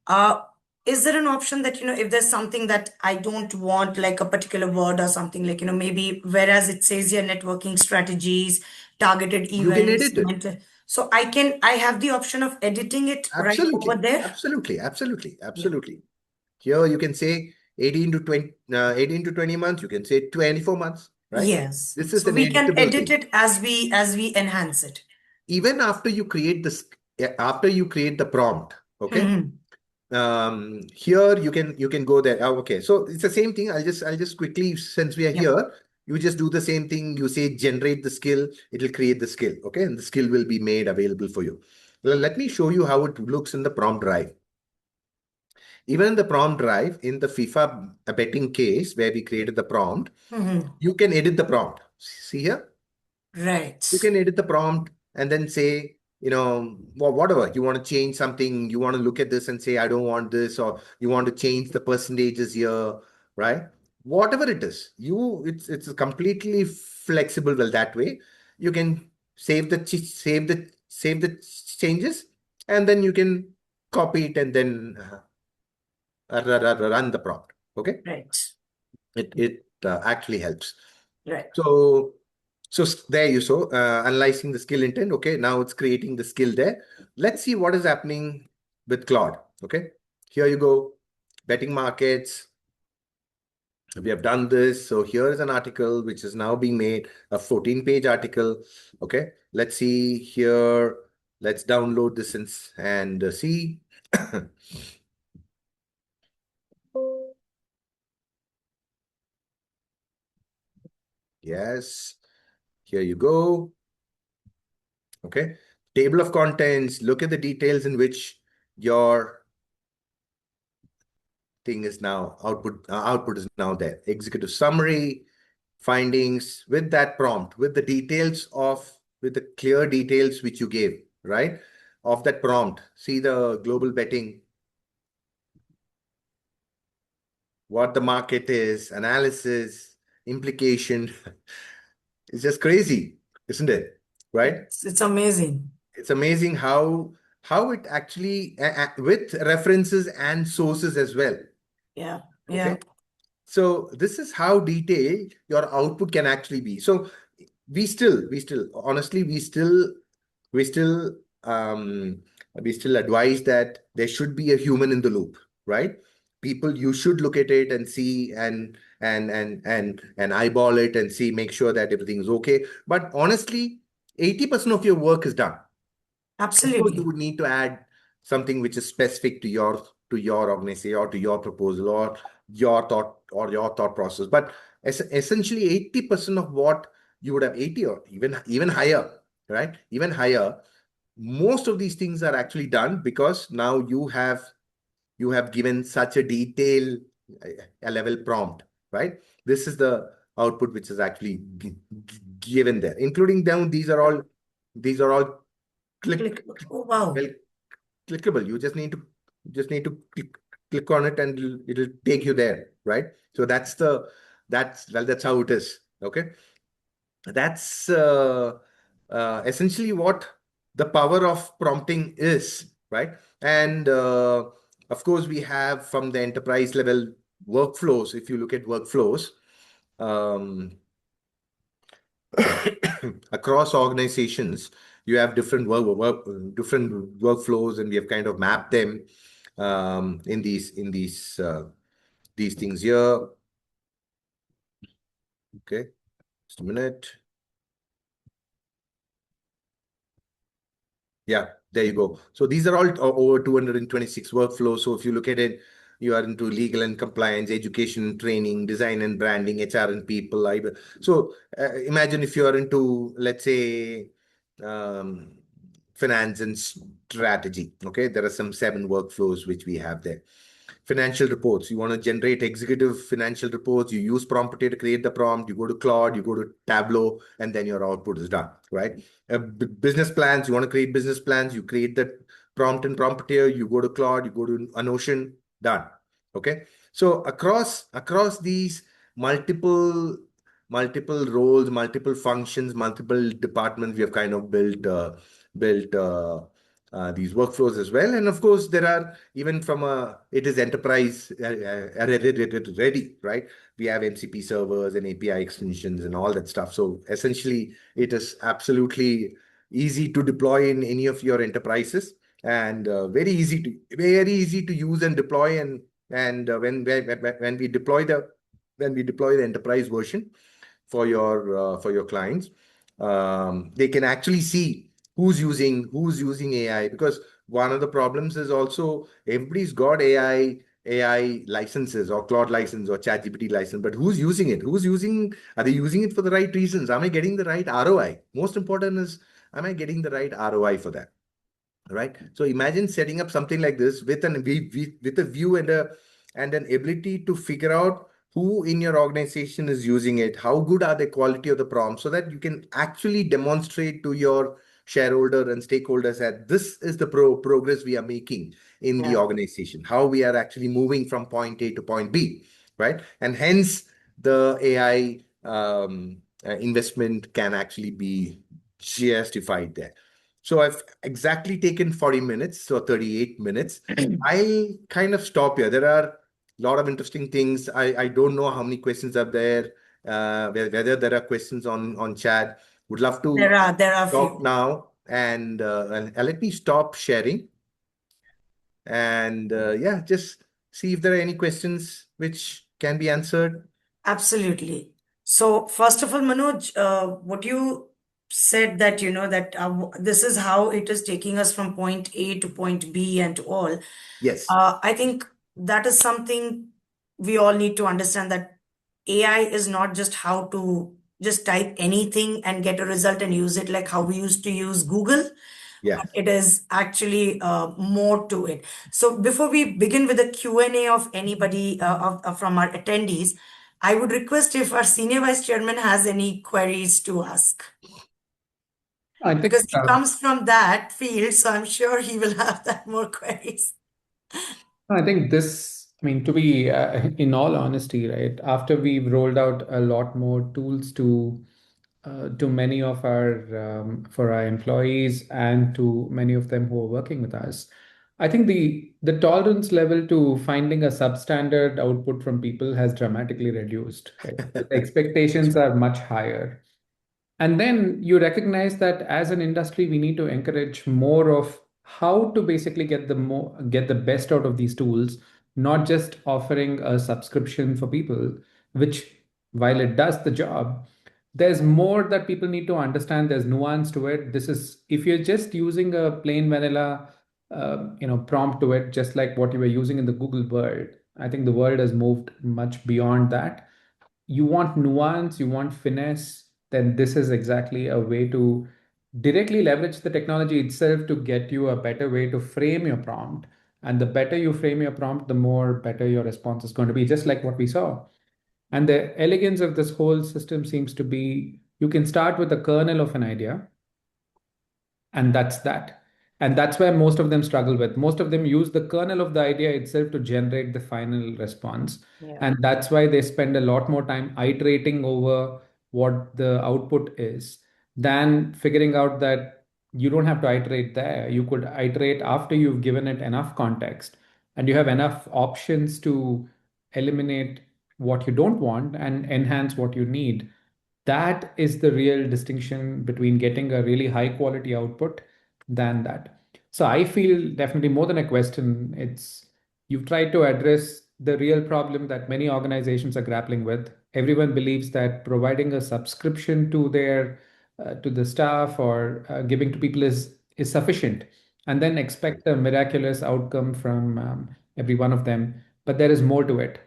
Speaker 1: Uh, is there an option that, if there's something that I don't want, like a particular word or something, like, maybe whereas it says here networking strategies, targeted
Speaker 3: You can
Speaker 1: events,
Speaker 3: edit it.
Speaker 1: so I have the option of editing it right over
Speaker 3: Absolutely,
Speaker 1: there?
Speaker 3: absolutely, absolutely,
Speaker 1: Yeah.
Speaker 3: absolutely. Here you can say 18 to 20 months. You can say 24 months. right?
Speaker 1: Yes.
Speaker 3: This is
Speaker 1: So
Speaker 3: an
Speaker 1: we can
Speaker 3: editable
Speaker 1: edit
Speaker 3: thing.
Speaker 1: it as we enhance it.
Speaker 3: Even after you create this, after you create the prompt, okay? Here you can go there. Oh, okay, so it's the same thing. I'll just quickly, since we are
Speaker 1: Yeah.
Speaker 3: here, you just do the same thing. You say generate the skill, it'll create the skill, okay? And the skill will be made available for you. Well, let me show you how it looks in the prompt drive. Even in the prompt drive, in the FIFA betting case where we created the prompt, you can edit the prompt. See here? You
Speaker 1: Right.
Speaker 3: can edit the prompt and then say, whatever, you want to change something, you want to look at this and say, I don't want this, or you want to change the percentages here, right? Whatever it is, it's completely flexible. Well, that way you can save the changes, and then you can copy it and then run the prompt. Okay,
Speaker 1: Right.
Speaker 3: it actually helps.
Speaker 1: Right.
Speaker 3: So there you saw analyzing the skill intent. Okay, now it's creating the skill there. Let's see what is happening with Claude. Okay, here you go. Betting markets. We have done this. So here is an article which is now being made, a 14-page article. Okay, let's see here. Let's download this and see. Yes, here you go. Okay, table of contents. Look at the details in which your thing is now output is now there. Executive summary, findings with that prompt, with the details with the clear details which you gave, right? Of that prompt. See the global betting, what the market is, analysis, implication. It's just crazy, isn't it? Right?
Speaker 1: It's amazing.
Speaker 3: It's amazing how it actually with references and sources as well.
Speaker 1: Yeah.
Speaker 3: Okay.
Speaker 1: Yeah.
Speaker 3: So this is how detailed your output can actually be. So honestly, we still, um, we still advise that there should be a human in the loop, right? People, you should look at it and see and eyeball it and see, make sure that everything is okay. But honestly, 80% of your work is done. Of course, you
Speaker 1: Absolutely.
Speaker 3: would need to add something which is specific to your organization or to your proposal or your thought process. But essentially, 80% of what you would have 80 or even higher, right? Even higher. Most of these things are actually done because now you have given such a detail a level prompt, right? This is the output which is actually given there, including down. These are all click
Speaker 1: Click. Oh, wow.
Speaker 3: well clickable. You just need to click on it and it'll take you there, right? So that's how it is. Okay, that's essentially what the power of prompting is, right? And of course, we have from the enterprise level workflows. If you look at workflows, um, across organizations, you have different different workflows, and we have kind of mapped them in these things here. Okay, just a minute. Yeah, there you go. So these are all over 226 workflows. So if you look at it, you are into legal and compliance, education, training, design and branding, HR and people. So imagine if you are into, let's say, um, finance and strategy. Okay, there are some 7 workflows which we have there. Financial reports. You want to generate executive financial reports. You use Prompeteer to create the prompt. You go to Claude, you go to Tableau, and then your output is done, right? Business plans. You want to create business plans. You create the prompt in Prompeteer. You go to Claude. You go to Notion. Done. Okay. So across these multiple roles, multiple functions, multiple departments, we have kind of built these workflows as well. And of course, there are even it is enterprise ready, right? We have MCP servers and API extensions and all that stuff. So essentially, it is absolutely easy to deploy in any of your enterprises, and very easy to use and deploy. And when we deploy the enterprise version, for your clients. They can actually see who's using AI, because one of the problems is also everybody's got AI licenses or Claude license or ChatGPT license, but who's using it? Are they using it for the right reasons? Am I getting the right ROI? Most important is, am I getting the right ROI for that? Right. So imagine setting up something like this with with a view and an ability to figure out who in your organization is using it, how good are the quality of the prompts, so that you can actually demonstrate to your shareholder and stakeholders that this is the progress we are making in the
Speaker 1: Yeah.
Speaker 3: organization, how we are actually moving from point A to point B, right? And hence the AI investment can actually be justified there. So I've exactly taken 40 minutes, so 38 minutes. I'll kind of stop here. There are a lot of interesting things. I don't know how many questions are there, whether there are questions on chat. Would love to
Speaker 1: There are a
Speaker 3: stop
Speaker 1: few.
Speaker 3: now and let me stop sharing. And yeah, just see if there are any questions which can be answered.
Speaker 1: Absolutely. So first of all, Manoj, what you said that, that this is how it is taking us from point A to point B and to all.
Speaker 3: Yes.
Speaker 1: I think that is something we all need to understand, that AI is not just how to just type anything and get a result and use it like how we used to use Google,
Speaker 3: Yeah.
Speaker 1: but it is actually more to it. So before we begin with the Q&A of anybody from our attendees, I would request if our senior vice chairman has any queries to ask,
Speaker 2: I think
Speaker 1: because he comes from that field, so I'm sure he will have that more queries.
Speaker 2: I think this, I mean, to be in all honesty, right, after we've rolled out a lot more tools to many of our for our employees and to many of them who are working with us, I think the tolerance level to finding a substandard output from people has dramatically reduced. Right? The expectations are much higher. And then you recognize that as an industry, we need to encourage more of how to basically get the best out of these tools, not just offering a subscription for people, which while it does the job, there's more that people need to understand. There's nuance to it. This is if you're just using a plain vanilla prompt to it, just like what you were using in the Google world. I think the world has moved much beyond that. You want nuance, you want finesse, then this is exactly a way to directly leverage the technology itself to get you a better way to frame your prompt. And the better you frame your prompt, the more better your response is going to be, just like what we saw. And the elegance of this whole system seems to be you can start with a kernel of an idea, and that's that. And that's where most of them struggle with. Most of them use the kernel of the idea itself to generate the final response.
Speaker 1: Yeah.
Speaker 2: And that's why they spend a lot more time iterating over what the output is than figuring out that you don't have to iterate there. You could iterate after you've given it enough context and you have enough options to eliminate what you don't want and enhance what you need. That is the real distinction between getting a really high quality output than that. So I feel definitely more than a question, it's you've tried to address the real problem that many organizations are grappling with. Everyone believes that providing a subscription to their to the staff or giving to people is sufficient, and then expect a miraculous outcome from every one of them. But there is more to it.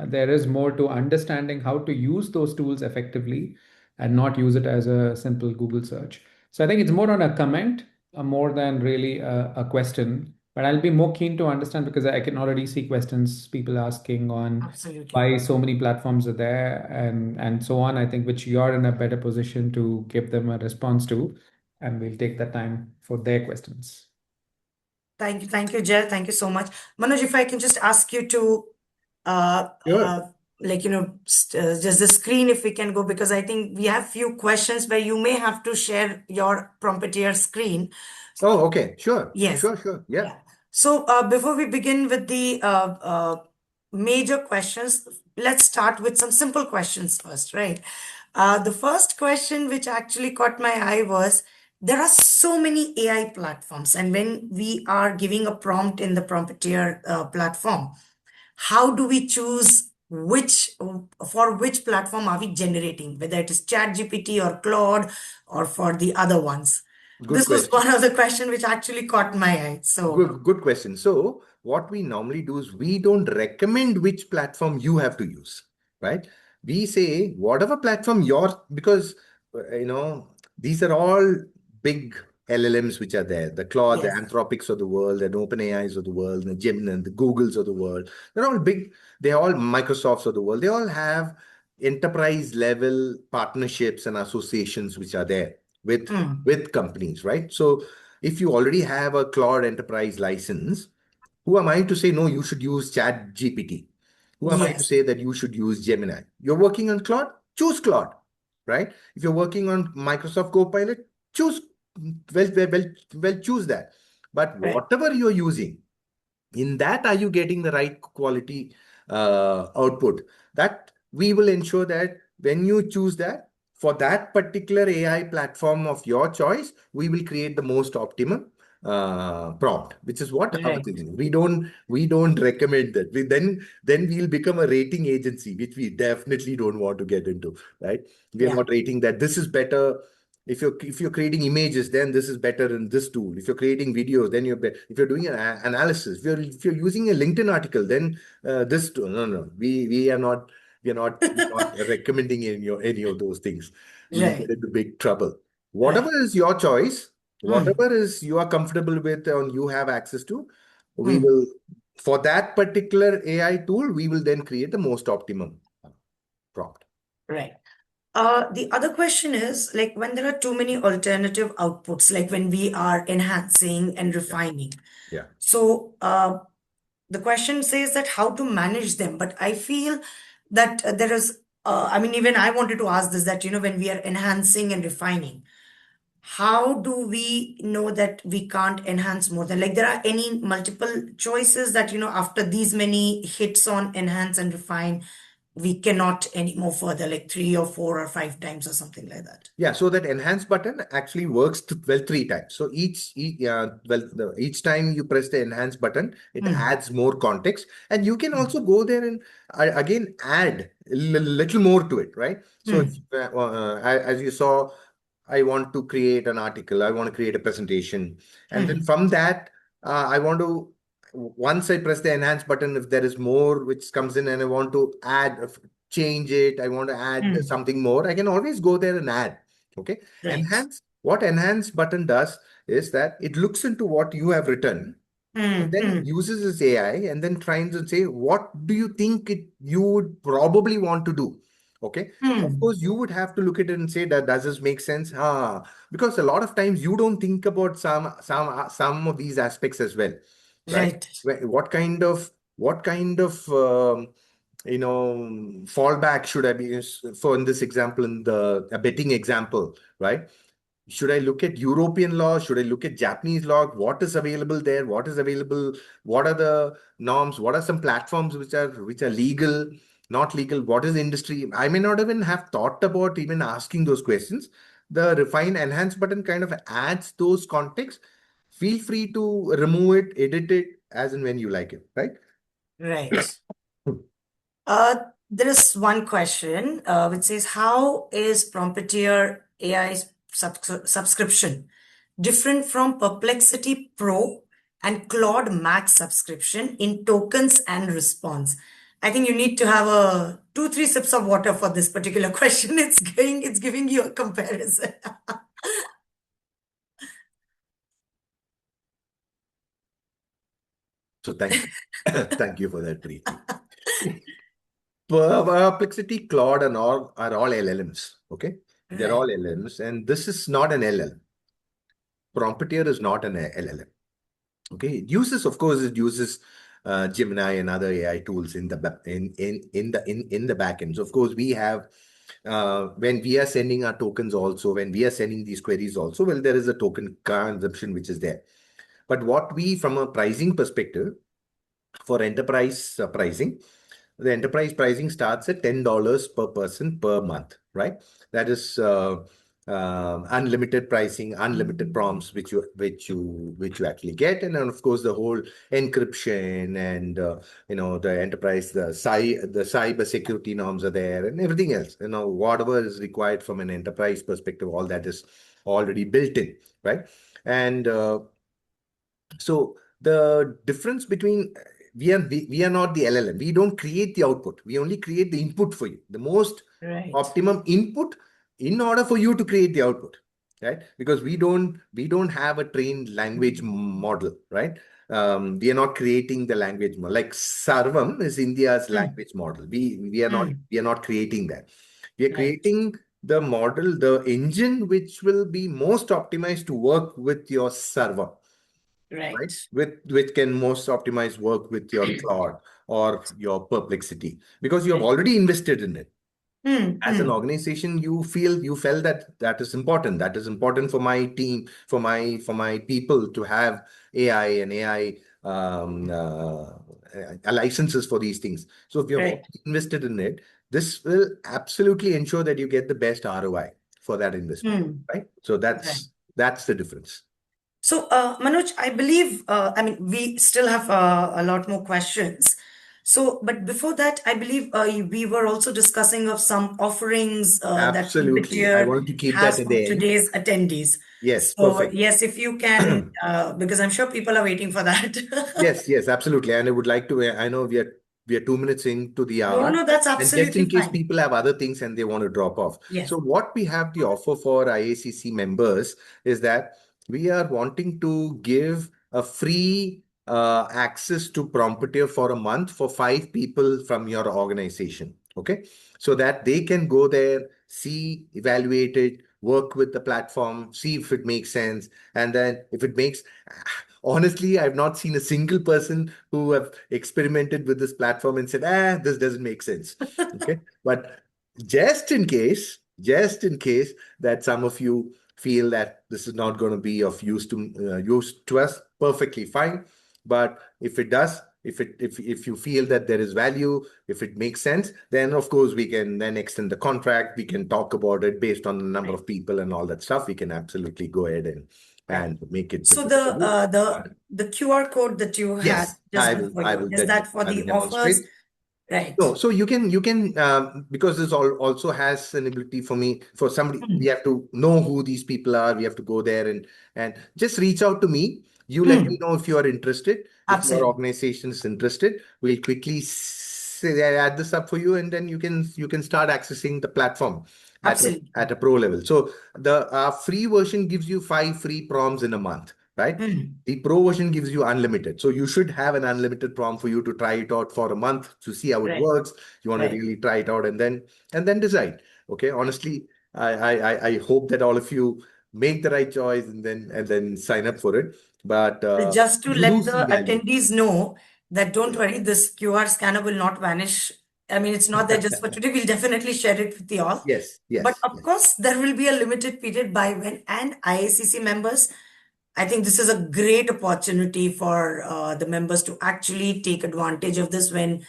Speaker 2: There is more to understanding how to use those tools effectively and not use it as a simple Google search. So I think it's more on a comment more than really a question. But I'll be more keen to understand because I can already see questions people asking on
Speaker 1: Absolutely.
Speaker 2: why so many platforms are there and so on. I think which you're in a better position to give them a response to, and we'll take that time for their questions.
Speaker 1: Thank you, Jay. Thank you so much. Manoj, if I can just ask you to,
Speaker 3: Sure.
Speaker 1: just the screen, if we can go, because I think we have few questions where you may have to share your Prompeteer screen.
Speaker 3: Oh, okay. Sure.
Speaker 1: Yes.
Speaker 3: Sure. Yeah.
Speaker 1: Yeah. So before we begin with the major questions, let's start with some simple questions first, right? The first question which actually caught my eye was, there are so many AI platforms, and when we are giving a prompt in the Prompeteer platform, how do we choose for which platform are we generating, whether it is ChatGPT or Claude or for the other ones.
Speaker 3: Good
Speaker 1: This was
Speaker 3: question.
Speaker 1: one of the question which actually caught my eye. So
Speaker 3: Good question. So what we normally do is we don't recommend which platform you have to use, right? We say whatever platform because these are all big LLMs which are there. The Claude, the
Speaker 1: yes,
Speaker 3: Anthropics of the world, and OpenAIs of the world, the Gemini, the Googles of the world. They're all big. They're all Microsofts of the world. They all have enterprise level partnerships and associations which are there with
Speaker 1: mm,
Speaker 3: with companies, right? So if you already have a Claude enterprise license, who am I to say, no, you should use Chat GPT? Who am I to
Speaker 1: yes,
Speaker 3: say that you should use Gemini? You're working on Claude? Choose Claude, right? If you're working on Microsoft Copilot, choose, choose that. But
Speaker 1: right,
Speaker 3: whatever you're using, in that are you getting the right quality output? That we will ensure that when you choose that for that particular AI platform of your choice, we will create the most optimum prompt, which is what our
Speaker 1: right,
Speaker 3: thing is. We don't recommend that. Then we'll become a rating agency, which we definitely don't want to get into, right? We are
Speaker 1: yeah,
Speaker 3: not rating that this is better. If you're creating images, then this is better in this tool. If you're creating videos, then if you're doing an analysis, if you're using a LinkedIn article, then this tool. No, we're not recommending any of those things. We'll get
Speaker 1: right,
Speaker 3: into big trouble. Whatever
Speaker 1: right,
Speaker 3: is your choice,
Speaker 1: mm,
Speaker 3: whatever is you are comfortable with and you have access to, we
Speaker 1: mm,
Speaker 3: will for that particular AI tool, we will then create the most optimum prompt.
Speaker 1: right. The other question is like when there are too many alternative outputs, like when we are enhancing and
Speaker 3: Yeah,
Speaker 1: refining.
Speaker 3: yeah.
Speaker 1: So the question says that how to manage them, but I feel that there is, I mean, even I wanted to ask this that, when we are enhancing and refining, how do we know that we can't enhance more than like there are any multiple choices that, after these many hits on enhance and refine, we cannot anymore further, like three or four or five times or something like that.
Speaker 3: Yeah, so that enhance button actually works well three times. So each time you press the enhance button, it
Speaker 1: Hmm.
Speaker 3: adds more context, and you can also go there and again add a little more to it, right? So if,
Speaker 1: Hmm.
Speaker 3: as you saw, I want to create an article, I want to create a presentation, and then
Speaker 1: Hmm.
Speaker 3: from that, I want to once I press the enhance button, if there is more which comes in, and I want to add, change it, I want to add
Speaker 1: Hmm.
Speaker 3: something more, I can always go there and add. Okay.
Speaker 1: Right.
Speaker 3: What enhance button does is that it looks into what you have written and
Speaker 1: Hmm.
Speaker 3: then
Speaker 1: Hmm.
Speaker 3: uses this AI and then tries to say, what do you think you would probably want to do? Okay. Of
Speaker 1: Hmm.
Speaker 3: course, you would have to look at it and say that does this make sense? Because a lot of times you don't think about some of these aspects as well, right?
Speaker 1: Right.
Speaker 3: What kind of fallback should I be for in this example, in the a betting example, right? Should I look at European law? Should I look at Japanese law? What is available there? What is available? What are the norms? What are some platforms which are legal, not legal? What is the industry? I may not even have thought about even asking those questions. The refine enhance button kind of adds those contexts. Feel free to remove it, edit it as and when you like it, right?
Speaker 1: Right. There is one question which says, how is Prompeteer AI's subscription different from Perplexity Pro and Claude Max subscription in tokens and response? I think you need to have a 2, 3 sips of water for this particular question. It's giving you a comparison.
Speaker 3: So thank you. Thank you for that, Preeti. Perplexity, Claude, and all are all LLMs. Okay, they're all
Speaker 1: Right.
Speaker 3: LLMs, and this is not an LLM. Prompeteer is not an LLM. Okay, it uses Gemini and other AI tools in the in the backends. Of course, we have when we are sending our tokens also, when we are sending these queries also, well, there is a token consumption which is there. But what we, from a pricing perspective, for enterprise pricing, the enterprise pricing starts at $10 per person per month, right? That is unlimited pricing, unlimited prompts, which you actually get, and then of course the whole encryption and the enterprise, the cyber security norms are there, and everything else. Whatever is required from an enterprise perspective, all that is already built in, right? And so the difference between we are not the LLM. We don't create the output. We only create the input for you. The most
Speaker 1: Right.
Speaker 3: optimum input in order for you to create the output, right? Because we don't have a trained language model, right? We are not creating the language model. Like Sarvam is India's language model. We are not creating that. We are
Speaker 1: Right.
Speaker 3: creating the model, the engine which will be most optimized to work with your server, right?
Speaker 1: Right.
Speaker 3: Which can most optimize work with your Claude or your Perplexity, because you have
Speaker 1: Right.
Speaker 3: already invested in it. As an
Speaker 1: Hmm.
Speaker 3: organization, you felt that is important. That is important for my team, for my people to have AI and AI licenses for these things. So if you have
Speaker 1: Right.
Speaker 3: already invested in it, this will absolutely ensure that you get the best ROI for that investment,
Speaker 1: Hmm.
Speaker 3: right? So
Speaker 1: Right.
Speaker 3: that's the difference.
Speaker 1: So, Manoj, I believe, I mean, we still have a lot more questions. So, but before that, I believe we were also discussing of some offerings that
Speaker 3: Absolutely. I
Speaker 1: Prompeteer
Speaker 3: wanted to keep that
Speaker 1: has
Speaker 3: at
Speaker 1: for
Speaker 3: the end.
Speaker 1: today's attendees.
Speaker 3: Yes,
Speaker 1: So,
Speaker 3: perfect.
Speaker 1: yes, if you can, because I'm sure people are waiting for that.
Speaker 3: Yes, absolutely. And I would like to, I know we are 2 minutes into the
Speaker 1: No,
Speaker 3: hour,
Speaker 1: no, that's
Speaker 3: and just
Speaker 1: absolutely
Speaker 3: in case
Speaker 1: fine.
Speaker 3: people have other things and they want to drop off.
Speaker 1: Yes.
Speaker 3: So what we have the offer for IACC members is that we are wanting to give a free access to Prompeteer for a month for 5 people from your organization. Okay. So that they can go there, see, evaluate it, work with the platform, see if it makes sense. And then if it makes, honestly, I've not seen a single person who have experimented with this platform and said, this doesn't make sense. Okay. But just in case that some of you feel that this is not going to be of use to us, perfectly fine. But if it does, if you feel that there is value, if it makes sense, then of course we can then extend the contract. We can talk about it based on the number
Speaker 1: Right.
Speaker 3: of people and all that stuff. We can absolutely go ahead
Speaker 1: Right.
Speaker 3: and make it
Speaker 1: So
Speaker 3: different for you.
Speaker 1: the QR code that you had
Speaker 3: Yes,
Speaker 1: just before
Speaker 3: I
Speaker 1: you,
Speaker 3: will
Speaker 1: is that for
Speaker 3: I will
Speaker 1: the offers?
Speaker 3: demonstrate.
Speaker 1: Right.
Speaker 3: No, so you can because this also has an ability for somebody. We
Speaker 1: Hmm.
Speaker 3: have to know who these people are. We have to go there and just reach out to me. You let me
Speaker 1: Hmm.
Speaker 3: know if you are interested. If your
Speaker 1: Absolutely.
Speaker 3: organization is interested, we'll quickly add this up for you, and then you can start accessing the platform
Speaker 1: Absolutely.
Speaker 3: at a pro level. So the free version gives you 5 free prompts in a month, right?
Speaker 1: Hmm.
Speaker 3: The pro version gives you unlimited. So you should have an unlimited prompt for you to try it out for a month to see how it
Speaker 1: Right.
Speaker 3: works. You want to
Speaker 1: Right.
Speaker 3: really try it out and then decide. Okay. Honestly, I hope that all of you make the right choice and then sign up for it. But
Speaker 1: Just to
Speaker 3: you do
Speaker 1: let
Speaker 3: see
Speaker 1: the
Speaker 3: value.
Speaker 1: attendees know that don't worry, this QR scanner will not vanish. I mean, it's not there just for today. We'll definitely share it with you all.
Speaker 3: Yes,
Speaker 1: But
Speaker 3: yes,
Speaker 1: of
Speaker 3: yes.
Speaker 1: course, there will be a limited period by when, and IACC members, I think this is a great opportunity for the members to actually take advantage of this when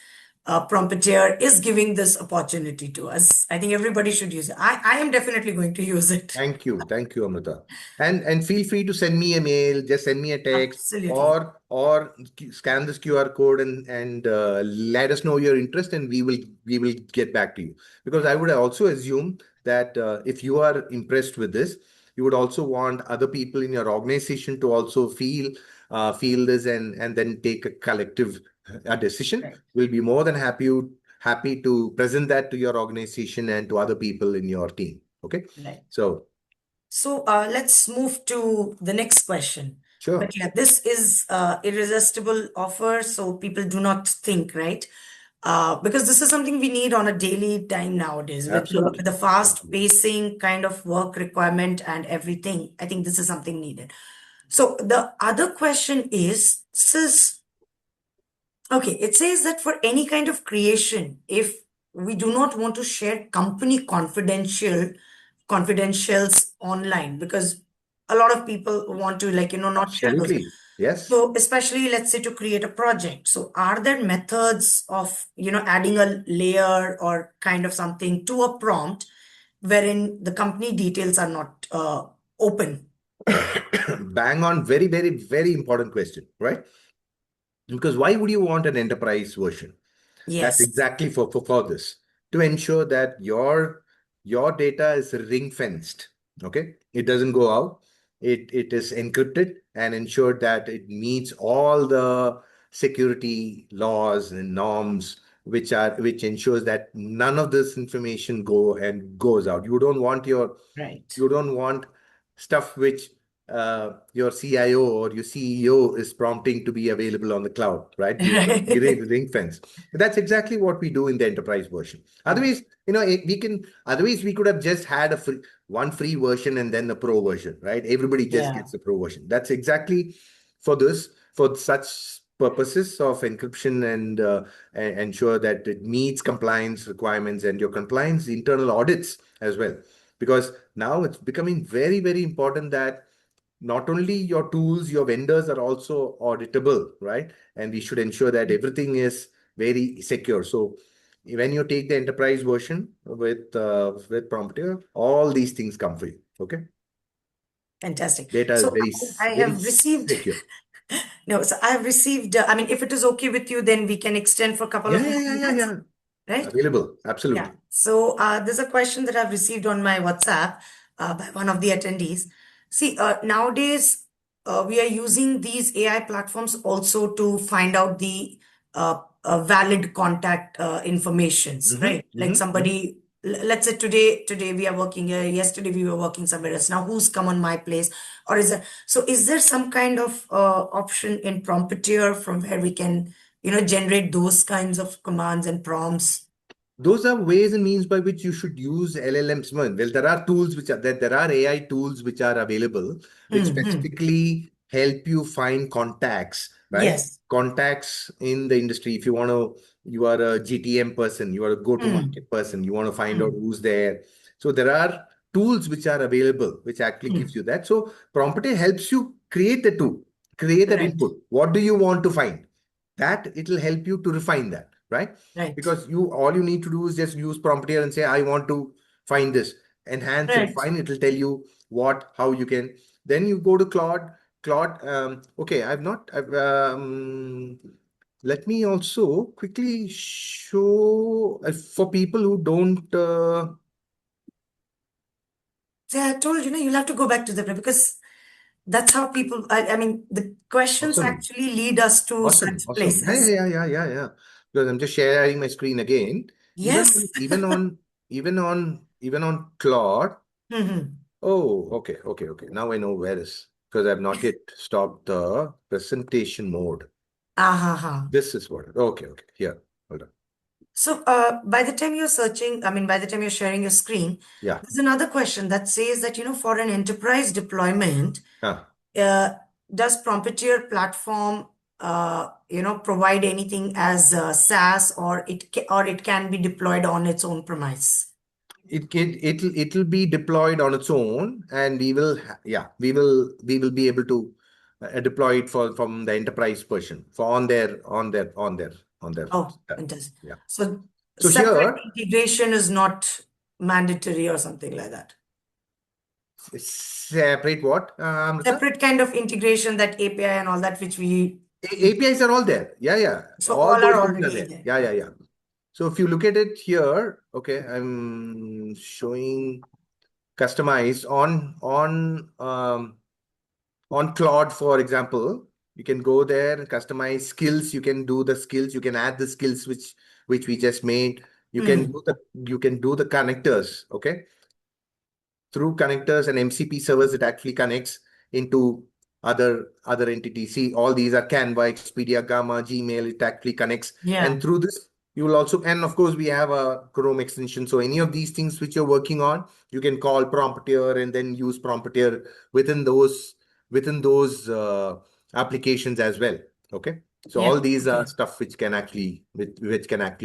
Speaker 1: Prompeteer is giving this opportunity to us. I think everybody should use it. I am definitely going to use it.
Speaker 3: Thank you, Amrita. And feel free to send me a mail, just send me a text,
Speaker 1: Absolutely.
Speaker 3: or scan this QR code and let us know your interest, and we will get back to you. Because I would also assume that if you are impressed with this, you would also want other people in your organization to also feel this and then take a collective decision.
Speaker 1: Right.
Speaker 3: We'll be more than happy to present that to your organization and to other people in your team. Okay.
Speaker 1: Right.
Speaker 3: So,
Speaker 1: So let's move to the next question.
Speaker 3: sure,
Speaker 1: But yeah, this is irresistible offer, so people do not think, right? Because this is something we need on a daily time nowadays with the
Speaker 3: absolutely.
Speaker 1: fast
Speaker 3: Absolutely.
Speaker 1: pacing kind of work requirement and everything. I think this is something needed. So the other question is, this is okay, it says that for any kind of creation, if we do not want to share company confidentials online, because a lot of people want to, like, not share those.
Speaker 3: Absolutely. Yes.
Speaker 1: So especially, let's say, to create a project. So are there methods of, adding a layer or kind of something to a prompt wherein the company details are not open.
Speaker 3: Bang on. Very, very, very important question, right? Because why would you want an enterprise version? That's
Speaker 1: Yes.
Speaker 3: exactly for this, to ensure that your data is ring fenced. Okay, it doesn't go out. It is encrypted and ensured that it meets all the security laws and norms which ensures that none of this information goes out.
Speaker 1: Right.
Speaker 3: You don't want stuff which your CIO or your CEO is prompting to be available on the cloud, right? You want to ring fence. That's exactly what we do in the enterprise version.
Speaker 1: Right.
Speaker 3: Otherwise, otherwise we could have just had one free version and then the pro version, right? Everybody just
Speaker 1: Yeah.
Speaker 3: gets the pro version. That's exactly for such purposes of encryption and ensure that it meets compliance requirements and your compliance internal audits as well. Because now it's becoming very, very important that not only your tools, your vendors are also auditable, right? And we should ensure that everything is very secure. So when you take the enterprise version with Prompter, all these things come for you. Okay,
Speaker 1: Fantastic.
Speaker 3: data is
Speaker 1: So
Speaker 3: very
Speaker 1: I
Speaker 3: very
Speaker 1: have received,
Speaker 3: secure.
Speaker 1: no, so I have received, I mean, if it is okay with you, then we can extend for a couple
Speaker 3: Yeah,
Speaker 1: of
Speaker 3: yeah,
Speaker 1: more
Speaker 3: yeah, yeah,
Speaker 1: minutes,
Speaker 3: yeah.
Speaker 1: right?
Speaker 3: Available,
Speaker 1: Yeah.
Speaker 3: absolutely.
Speaker 1: So there's a question that I've received on my WhatsApp by one of the attendees. See, nowadays we are using these AI platforms also to find out the valid contact informations,
Speaker 3: Mm-hmm,
Speaker 1: right? Like
Speaker 3: mm-hmm, mm-hmm.
Speaker 1: somebody, let's say today we are working here, yesterday we were working somewhere else. Now who's come on my place? Or is there, so is there some kind of option in Prompeteer from where we can, generate those kinds of commands and prompts?
Speaker 3: Those are ways and means by which you should use LLMs. Well, there are tools there are AI tools which are available, which
Speaker 1: Hmm.
Speaker 3: specifically help you find contacts, right?
Speaker 1: Yes.
Speaker 3: Contacts in the industry. If you are a GTM person, you are a
Speaker 1: Mm,
Speaker 3: go-to-market person, you want to find out
Speaker 1: mm,
Speaker 3: who's there. So there are tools which are available, which actually gives
Speaker 1: mm.
Speaker 3: you that. So Prompter helps you create the tool, create that
Speaker 1: Right,
Speaker 3: input. What do you want to find? That it will help you to refine that, right?
Speaker 1: right,
Speaker 3: Because all you need to do is just use Prompter and say, I want to find this. Enhance it,
Speaker 1: right.
Speaker 3: fine. It will tell you how you can. Then you go to Claude. Okay, let me also quickly show for people who don't.
Speaker 1: See, I told you, you'll have to go back to the because that's how people, I mean, the questions
Speaker 3: Awesome,
Speaker 1: actually lead us to
Speaker 3: awesome,
Speaker 1: such
Speaker 3: awesome. Yeah,
Speaker 1: places.
Speaker 3: yeah, yeah, yeah, yeah, yeah. Because I'm just sharing my screen again. Even
Speaker 1: Yes.
Speaker 3: on, even on, even on Claude.
Speaker 1: Hmm.
Speaker 3: Oh, okay, okay, okay. Now I know where is, because I've not yet stopped the presentation mode.
Speaker 1: Ah.
Speaker 3: This is what. Okay, okay. Here, hold on.
Speaker 1: So, by the time you're searching, I mean, by the time you're sharing your screen,
Speaker 3: Yeah.
Speaker 1: there's another question that says that, for an enterprise deployment,
Speaker 3: Ah,
Speaker 1: uh, does Prompeteer platform, provide anything as SaaS or it can be deployed on its own premise?
Speaker 3: it'll be deployed on its own, and yeah, we will be able to deploy it from the enterprise version for on their
Speaker 1: Oh,
Speaker 3: uh,
Speaker 1: fantastic.
Speaker 3: yeah.
Speaker 1: So
Speaker 3: So
Speaker 1: separate
Speaker 3: here,
Speaker 1: integration is not mandatory or something like that.
Speaker 3: separate what, Amrita?
Speaker 1: Separate kind of integration, that API and all that, which
Speaker 3: APIs are all there. Yeah, yeah.
Speaker 1: so
Speaker 3: All
Speaker 1: all are
Speaker 3: those things are
Speaker 1: already
Speaker 3: there.
Speaker 1: there.
Speaker 3: Yeah, yeah, yeah. So if you look at it here, okay, I'm showing customized on Claude, for example. You can go there and customize skills. You can do the skills. You can add the skills which we just made. You can
Speaker 1: Hmm.
Speaker 3: do the connectors. Okay, through connectors and MCP servers, it actually connects into other entities. See, all these are Canva, Expedia, Gamma, Gmail. It actually connects,
Speaker 1: Yeah.
Speaker 3: and through this, you will also, and of course, we have a Chrome extension. So any of these things which you're working on, you can call Prompteer and then use Prompteer within those applications as well. Okay, so
Speaker 1: Yeah.
Speaker 3: all these are
Speaker 1: Okay.
Speaker 3: stuff which can actually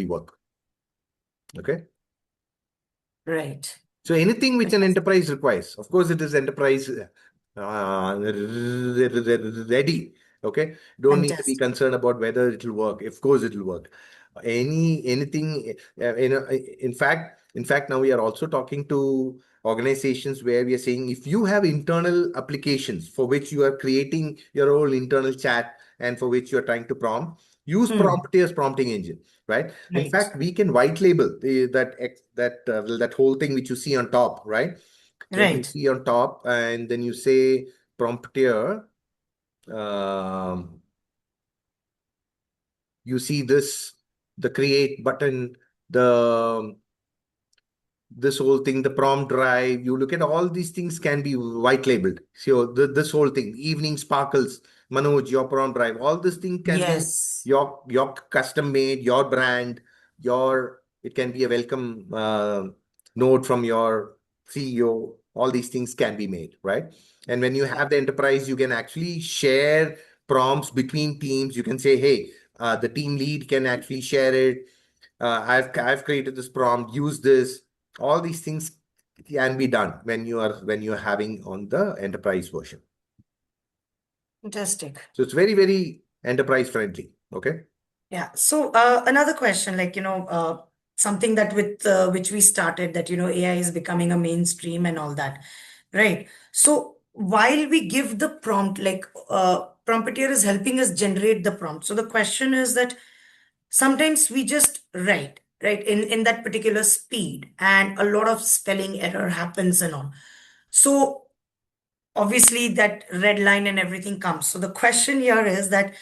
Speaker 3: work. Okay.
Speaker 1: Right.
Speaker 3: So anything which an
Speaker 1: Fantastic.
Speaker 3: enterprise requires, of course, it is enterprise ready. Okay, don't need to be
Speaker 1: Fantastic.
Speaker 3: concerned about whether it will work. Of course, it will work. Anything, in fact, In fact, now we are also talking to organizations where we are saying if you have internal applications for which you are creating your own internal chat and for which you are trying to prompt, use Prompeteer's prompting engine, right? In
Speaker 1: Right.
Speaker 3: fact, we can white label that whole thing which you see on top, right? When you
Speaker 1: Right.
Speaker 3: see on top and then you say Prompeteer, you see this, the create button, the this whole thing, the prompt drive, you look at all these things can be white labeled. So this whole thing, evening sparkles, Manoj, your prompt drive, all this thing can be
Speaker 1: Yes.
Speaker 3: your custom made, your brand, it can be a welcome note from your CEO. All these things can be made, right? And when you have the enterprise, you can actually share prompts between teams. You can say, hey, the team lead can actually share it. I've created this prompt, use this. All these things can be done when you're having on the enterprise version.
Speaker 1: Fantastic.
Speaker 3: So it's very, very enterprise friendly. Okay.
Speaker 1: Yeah. So another question, like, something that with which we started that, AI is becoming a mainstream and all that, right? So while we give the prompt, like Prompeteer is helping us generate the prompt. So the question is that sometimes we just write, right, in that particular speed, and a lot of spelling error happens and all. So obviously that red line and everything comes. So the question here is that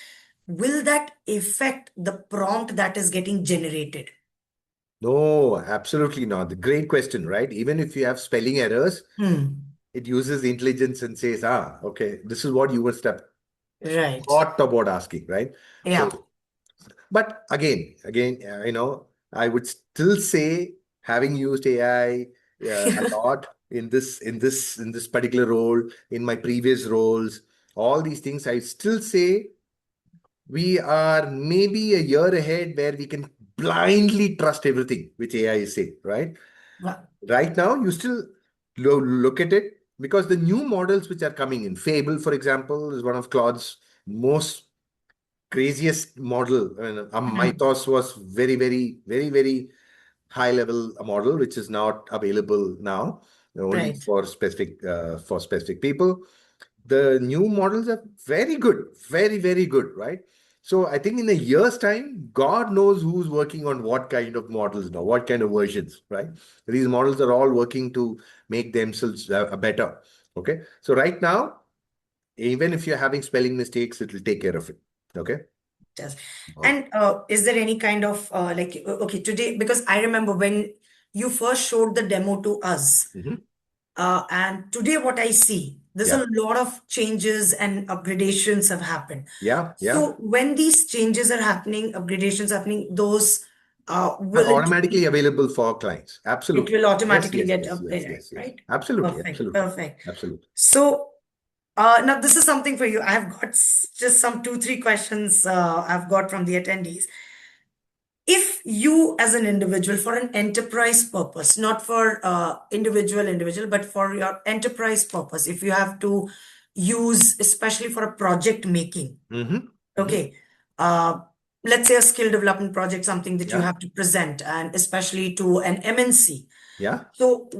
Speaker 1: will that affect the prompt that is getting generated?
Speaker 3: No, absolutely not. The great question, right? Even if you have spelling errors,
Speaker 1: Hmm.
Speaker 3: it uses intelligence and says, okay, this is what you were
Speaker 1: Right.
Speaker 3: thought about asking, right?
Speaker 1: Yeah.
Speaker 3: So, but I would still say, having used AI a lot in this particular role, in my previous roles, all these things, I still say we are maybe a year ahead where we can blindly trust everything which AI is saying, right?
Speaker 1: Well,
Speaker 3: Right now, you still look at it because the new models which are coming in, Fable, for example, is one of Claude's most craziest model. I mean, Mythos was very, very, very, very high level model, which is not available now, only
Speaker 1: right.
Speaker 3: for specific people. The new models are very good, very, very good, right? So I think in a year's time, God knows who's working on what kind of models now, what kind of versions, right? These models are all working to make themselves better. Okay. So right now, even if you're having spelling mistakes, it will take care of it. Okay.
Speaker 1: Does.
Speaker 3: All right.
Speaker 1: And is there any kind of like, okay, today, because I remember when you first showed the demo to us,
Speaker 3: Mhm.
Speaker 1: and today what I see, there's
Speaker 3: Yeah.
Speaker 1: a lot of changes and upgradations have happened.
Speaker 3: Yeah. Yeah.
Speaker 1: So when these changes are happening, upgradations happening, those
Speaker 3: Are
Speaker 1: will
Speaker 3: automatically available for clients.
Speaker 1: it
Speaker 3: Absolutely.
Speaker 1: will
Speaker 3: Yes,
Speaker 1: automatically
Speaker 3: yes,
Speaker 1: get
Speaker 3: yes, yes,
Speaker 1: updated,
Speaker 3: yes, yes.
Speaker 1: right?
Speaker 3: Absolutely,
Speaker 1: Perfect,
Speaker 3: absolutely,
Speaker 1: perfect.
Speaker 3: absolutely.
Speaker 1: So now this is something for you. I've got just some two, three questions I've got from the attendees. If you as an individual for an enterprise purpose, not for individual, but for your enterprise purpose, if you have to use, especially for a project making,
Speaker 3: Mm-hmm. Mm-hmm.
Speaker 1: okay, uh, let's say a skill development project, something that you
Speaker 3: Yeah,
Speaker 1: have to present, and especially to an MNC.
Speaker 3: yeah.
Speaker 1: So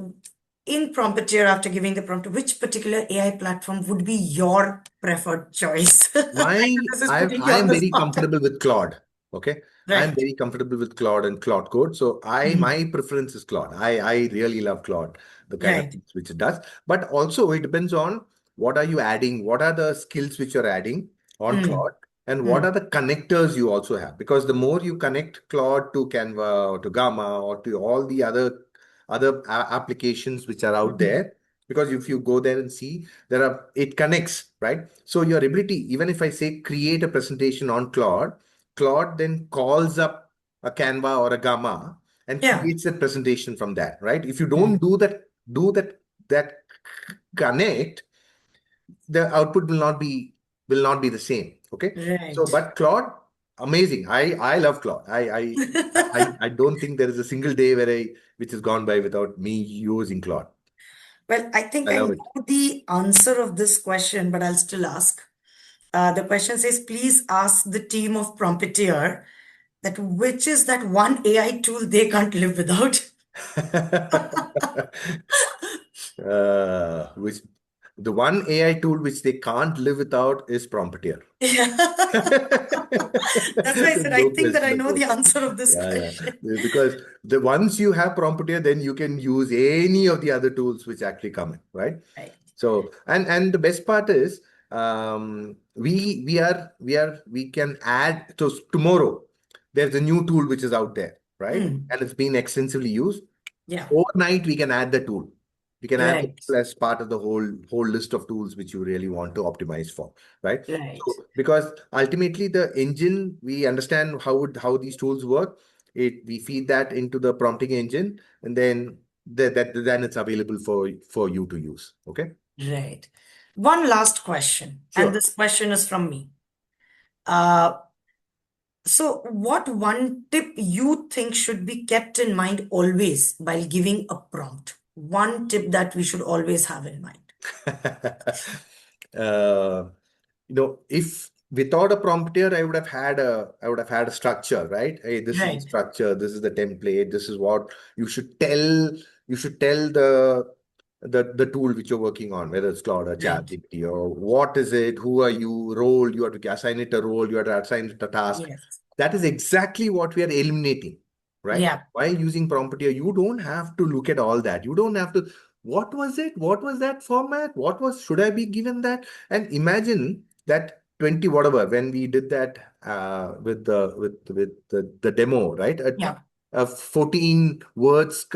Speaker 1: in Prompeteer, after giving the prompt, which particular AI platform would be your preferred choice? I know this is putting you
Speaker 3: I
Speaker 1: on
Speaker 3: am
Speaker 1: the
Speaker 3: very
Speaker 1: spot.
Speaker 3: comfortable with Claude. Okay. I am
Speaker 1: Right.
Speaker 3: very comfortable with Claude and Claude Code. So
Speaker 1: Mhm.
Speaker 3: my preference is Claude. I really love Claude, the kind of
Speaker 1: Right.
Speaker 3: things which it does. But also it depends on what are you adding, what are the skills which you're adding on
Speaker 1: Mm.
Speaker 3: Claude, and what are
Speaker 1: Mm.
Speaker 3: the connectors you also have. Because the more you connect Claude to Canva or to Gamma or to all the other applications which are out
Speaker 1: Mhm.
Speaker 3: there, because if you go there and see, it connects, right? So your ability, even if I say create a presentation on Claude then calls up a Canva or a Gamma and
Speaker 1: Yeah.
Speaker 3: creates a presentation from that, right? If you don't
Speaker 1: Mm.
Speaker 3: do that connect, the output will not be the same. Okay. So,
Speaker 1: Right.
Speaker 3: but Claude, amazing. I love Claude. I don't think there is a single day which has gone by without me using Claude.
Speaker 1: Well, I
Speaker 3: I
Speaker 1: think I
Speaker 3: love it.
Speaker 1: know the answer of this question, but I'll still ask. The question says, please ask the team of Prompeteer that which is that one AI tool they can't live without.
Speaker 3: Which the one AI tool which they can't live without is Prompeteer.
Speaker 1: Yeah. That's why I said I
Speaker 3: No
Speaker 1: think that I
Speaker 3: question at
Speaker 1: know
Speaker 3: all.
Speaker 1: the answer of this
Speaker 3: Yeah,
Speaker 1: question.
Speaker 3: yeah. Because the once you have Prompeteer, then you can use any of the other tools which actually come in, right?
Speaker 1: Right.
Speaker 3: So, and the best part is, we can add. So tomorrow, there's a new tool which is out there, right?
Speaker 1: Hmm.
Speaker 3: And it's been extensively used.
Speaker 1: Yeah.
Speaker 3: Overnight, we can add the tool. We can add the
Speaker 1: Right.
Speaker 3: tool as part of the whole list of tools which you really want to optimize for, right?
Speaker 1: Right.
Speaker 3: So, because ultimately the engine, we understand how these tools work. We feed that into the prompting engine, and then then it's available for you to use. Okay.
Speaker 1: Right. One last question, and
Speaker 3: Sure.
Speaker 1: this question is from me. Uh, so what one tip you think should be kept in mind always while giving a prompt? One tip that we should always have in mind.
Speaker 3: uh, if without a prompter, I would have had a structure, right? Hey, this is the
Speaker 1: Right.
Speaker 3: structure, this is the template, this is what you should tell. You should tell the tool which you're working on, whether it's Claude or
Speaker 1: Right.
Speaker 3: ChatGPT, or what is it, who are you, role, you have to assign it a role, you have to assign it a task.
Speaker 1: Yes.
Speaker 3: That is exactly what we are eliminating, right?
Speaker 1: Yeah.
Speaker 3: While using Prompeteer, you don't have to look at all that. You don't have to, what was it? What was that format? Should I be given that? And imagine that 20 whatever, when we did that with the demo, right?
Speaker 1: Yeah.
Speaker 3: A 14 words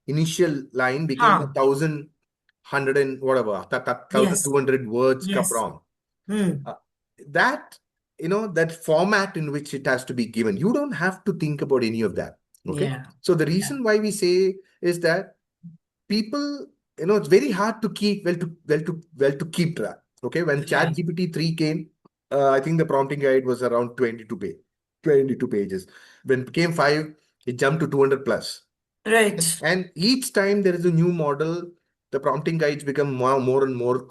Speaker 3: initial line became a
Speaker 1: Huh.
Speaker 3: thousand hundred and whatever,
Speaker 1: Yes.
Speaker 3: 1200 words ka
Speaker 1: Yes.
Speaker 3: prompt.
Speaker 1: Hmm.
Speaker 3: Uh, that, that format in which it has to be given, you don't have to think about any of that. Okay.
Speaker 1: Yeah.
Speaker 3: So the
Speaker 1: Yeah.
Speaker 3: reason why we say is that people, it's very hard to keep well to keep track. Okay. When
Speaker 1: Right.
Speaker 3: ChatGPT 3 came, I think the prompting guide was around 22 pages. When it became 5, it jumped to 200 plus.
Speaker 1: Right.
Speaker 3: And each time there is a new model, the prompting guides become more and more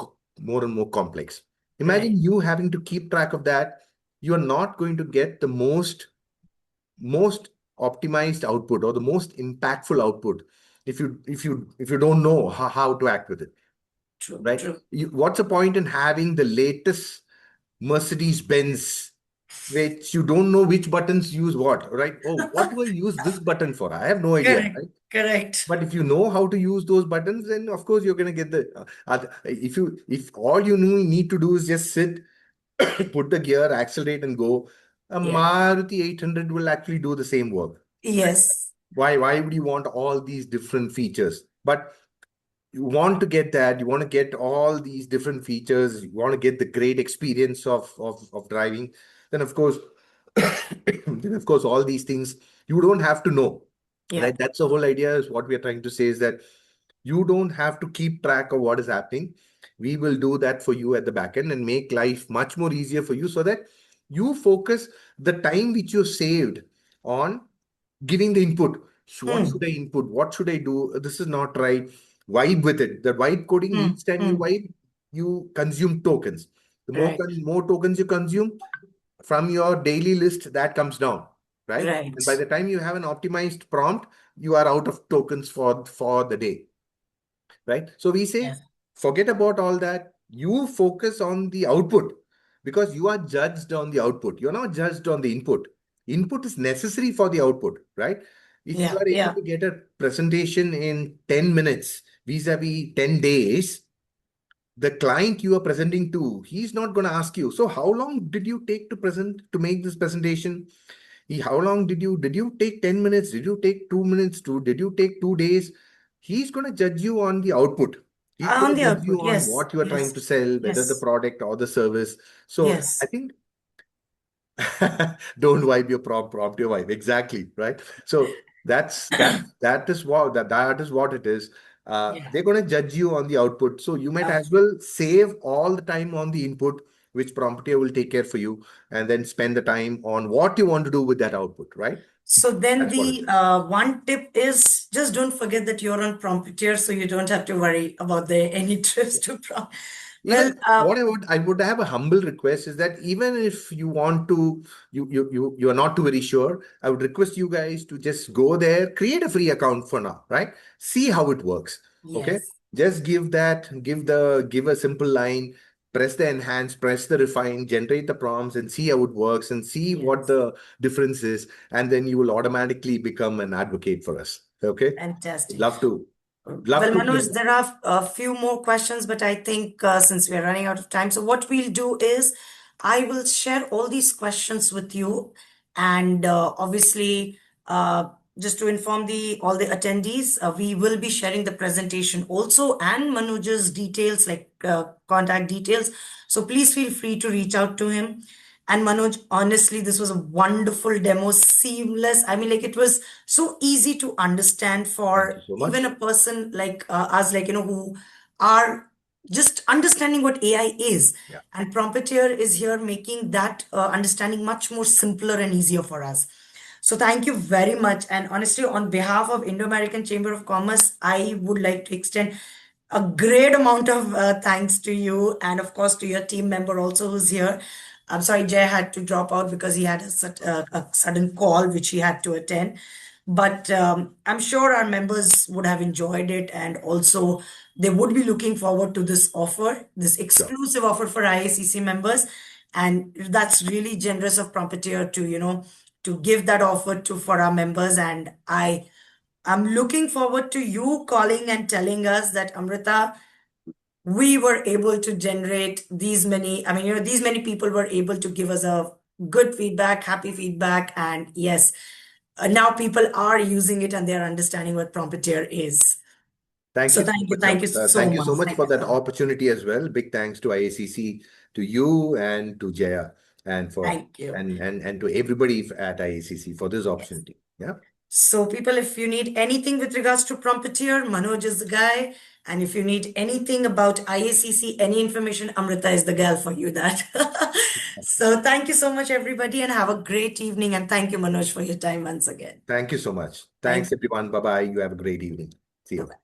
Speaker 3: complex. Imagine
Speaker 1: Right.
Speaker 3: you having to keep track of that. You are not going to get the most optimized output or the most impactful output if you don't know how to act with it,
Speaker 1: True.
Speaker 3: right?
Speaker 1: True.
Speaker 3: What's the point in having the latest Mercedes Benz, which you don't know which buttons use what, right? Oh, what do I use this button for? I have no idea,
Speaker 1: Correct.
Speaker 3: right?
Speaker 1: Correct.
Speaker 3: But if you know how to use those buttons, then of course you're going to get the. If all you need to do is just sit, put the gear, accelerate, and go, a
Speaker 1: Yeah.
Speaker 3: Maruti 800 will actually do the same work.
Speaker 1: Yes.
Speaker 3: Why would you want all these different features? But you want to get that. You want to get all these different features. You want to get the great experience of driving. Then of course, all these things you don't have to know.
Speaker 1: Yeah.
Speaker 3: Right, that's the whole idea. Is what we are trying to say is that you don't have to keep track of what is happening. We will do that for you at the back end and make life much more easier for you so that you focus the time which you saved on giving the input. What should
Speaker 1: Hmm.
Speaker 3: I input? What should I do? This is not right. Vibe with it. The vibe coding,
Speaker 1: Hmm.
Speaker 3: each time you
Speaker 1: Hmm.
Speaker 3: vibe, you consume tokens. The
Speaker 1: Right.
Speaker 3: more tokens you consume from your daily list, that comes down, right?
Speaker 1: Right.
Speaker 3: And by the time you have an optimized prompt, you are out of tokens for the day, right? So we say,
Speaker 1: Yes.
Speaker 3: forget about all that. You focus on the output because you are judged on the output. You're not judged on the input. Input is necessary for the output, right? If you
Speaker 1: Yeah.
Speaker 3: are able
Speaker 1: Yeah.
Speaker 3: to get a presentation in 10 minutes vis-a-vis 10 days, the client you are presenting to, he's not going to ask you, so how long did you take to make this presentation? How long did you take 10 minutes? Did you take 2 minutes? Did you take 2 days? He's going to judge you on the output. He's
Speaker 1: On
Speaker 3: going to
Speaker 1: the
Speaker 3: judge
Speaker 1: output.
Speaker 3: you on
Speaker 1: Yes.
Speaker 3: what you are trying
Speaker 1: Yes.
Speaker 3: to sell, whether the
Speaker 1: Yes.
Speaker 3: product or the service. So I
Speaker 1: Yes.
Speaker 3: think don't wipe your prompt your wife. Exactly, right? So that is what it is.
Speaker 1: Yeah.
Speaker 3: They're going to judge you on the output. So you might as
Speaker 1: Absolutely.
Speaker 3: well save all the time on the input, which Prompteer will take care for you, and then spend the time on what you want to do with that output, right?
Speaker 1: So then
Speaker 3: That's what it
Speaker 1: the
Speaker 3: is.
Speaker 1: one tip is just don't forget that you're on Prompeteer, so you don't have to worry about any trips to prompt.
Speaker 3: Even
Speaker 1: Well,
Speaker 3: what I would have a humble request is that even if you want to, you are not too very sure, I would request you guys to just go there, create a free account for now, right? See how it works. Okay.
Speaker 1: yes,
Speaker 3: Just give a simple line, press the enhance, press the refine, generate the prompts and see how it works and see what
Speaker 1: yes.
Speaker 3: the difference is. And then you will automatically become an advocate for us. Okay.
Speaker 1: Fantastic.
Speaker 3: Love to,
Speaker 1: Well,
Speaker 3: love to.
Speaker 1: Manoj, there are a few more questions, but I think since we are running out of time, so what we'll do is I will share all these questions with you, and obviously, just to inform the all the attendees, we will be sharing the presentation also and Manoj's details, like contact details. So please feel free to reach out to him. And Manoj, honestly, this was a wonderful demo, seamless. I mean, like it was so easy to understand
Speaker 3: Thank you
Speaker 1: for
Speaker 3: so
Speaker 1: even
Speaker 3: much.
Speaker 1: a person like us, like, who are just understanding what AI is.
Speaker 3: Yeah.
Speaker 1: And Prompeteer is here making that understanding much more simpler and easier for us. So thank you very much. And honestly, on behalf of Indo-American Chamber of Commerce, I would like to extend a great amount of thanks to you, and of course to your team member also who's here. I'm sorry, Jay had to drop out because he had a sudden call which he had to attend. But I'm sure our members would have enjoyed it, and also they would be looking forward to this offer, this
Speaker 3: Sure.
Speaker 1: exclusive offer for IACC members. And that's really generous of Prompeteer to, to give that offer to for our members. And I'm looking forward to you calling and telling us that, Amrita, we were able to generate these many, I mean, these many people were able to give us a good feedback, happy feedback. And yes, now people are using it and they're understanding what Prompeteer is.
Speaker 3: Thank
Speaker 1: So
Speaker 3: you so much.
Speaker 1: thank you so
Speaker 3: Thank you
Speaker 1: much.
Speaker 3: so much
Speaker 1: Thank
Speaker 3: for
Speaker 1: you
Speaker 3: that
Speaker 1: so much.
Speaker 3: opportunity as well. Big thanks to IACC, to you and to Jaya, and for
Speaker 1: Thank you.
Speaker 3: and to everybody at IACC for this
Speaker 1: Yes.
Speaker 3: opportunity. Yeah.
Speaker 1: So, people, if you need anything with regards to Prompeteer, Manoj is the guy. And if you need anything about IACC, any information, Amrita is the gal for you that. So, thank you so much, everybody, and have a great evening. And thank you, Manoj, for your time once again.
Speaker 3: Thank you so much.
Speaker 1: Thank
Speaker 3: Thanks, everyone. Bye bye. You have a great evening. See
Speaker 1: you.
Speaker 3: you.
Speaker 1: Bye-bye.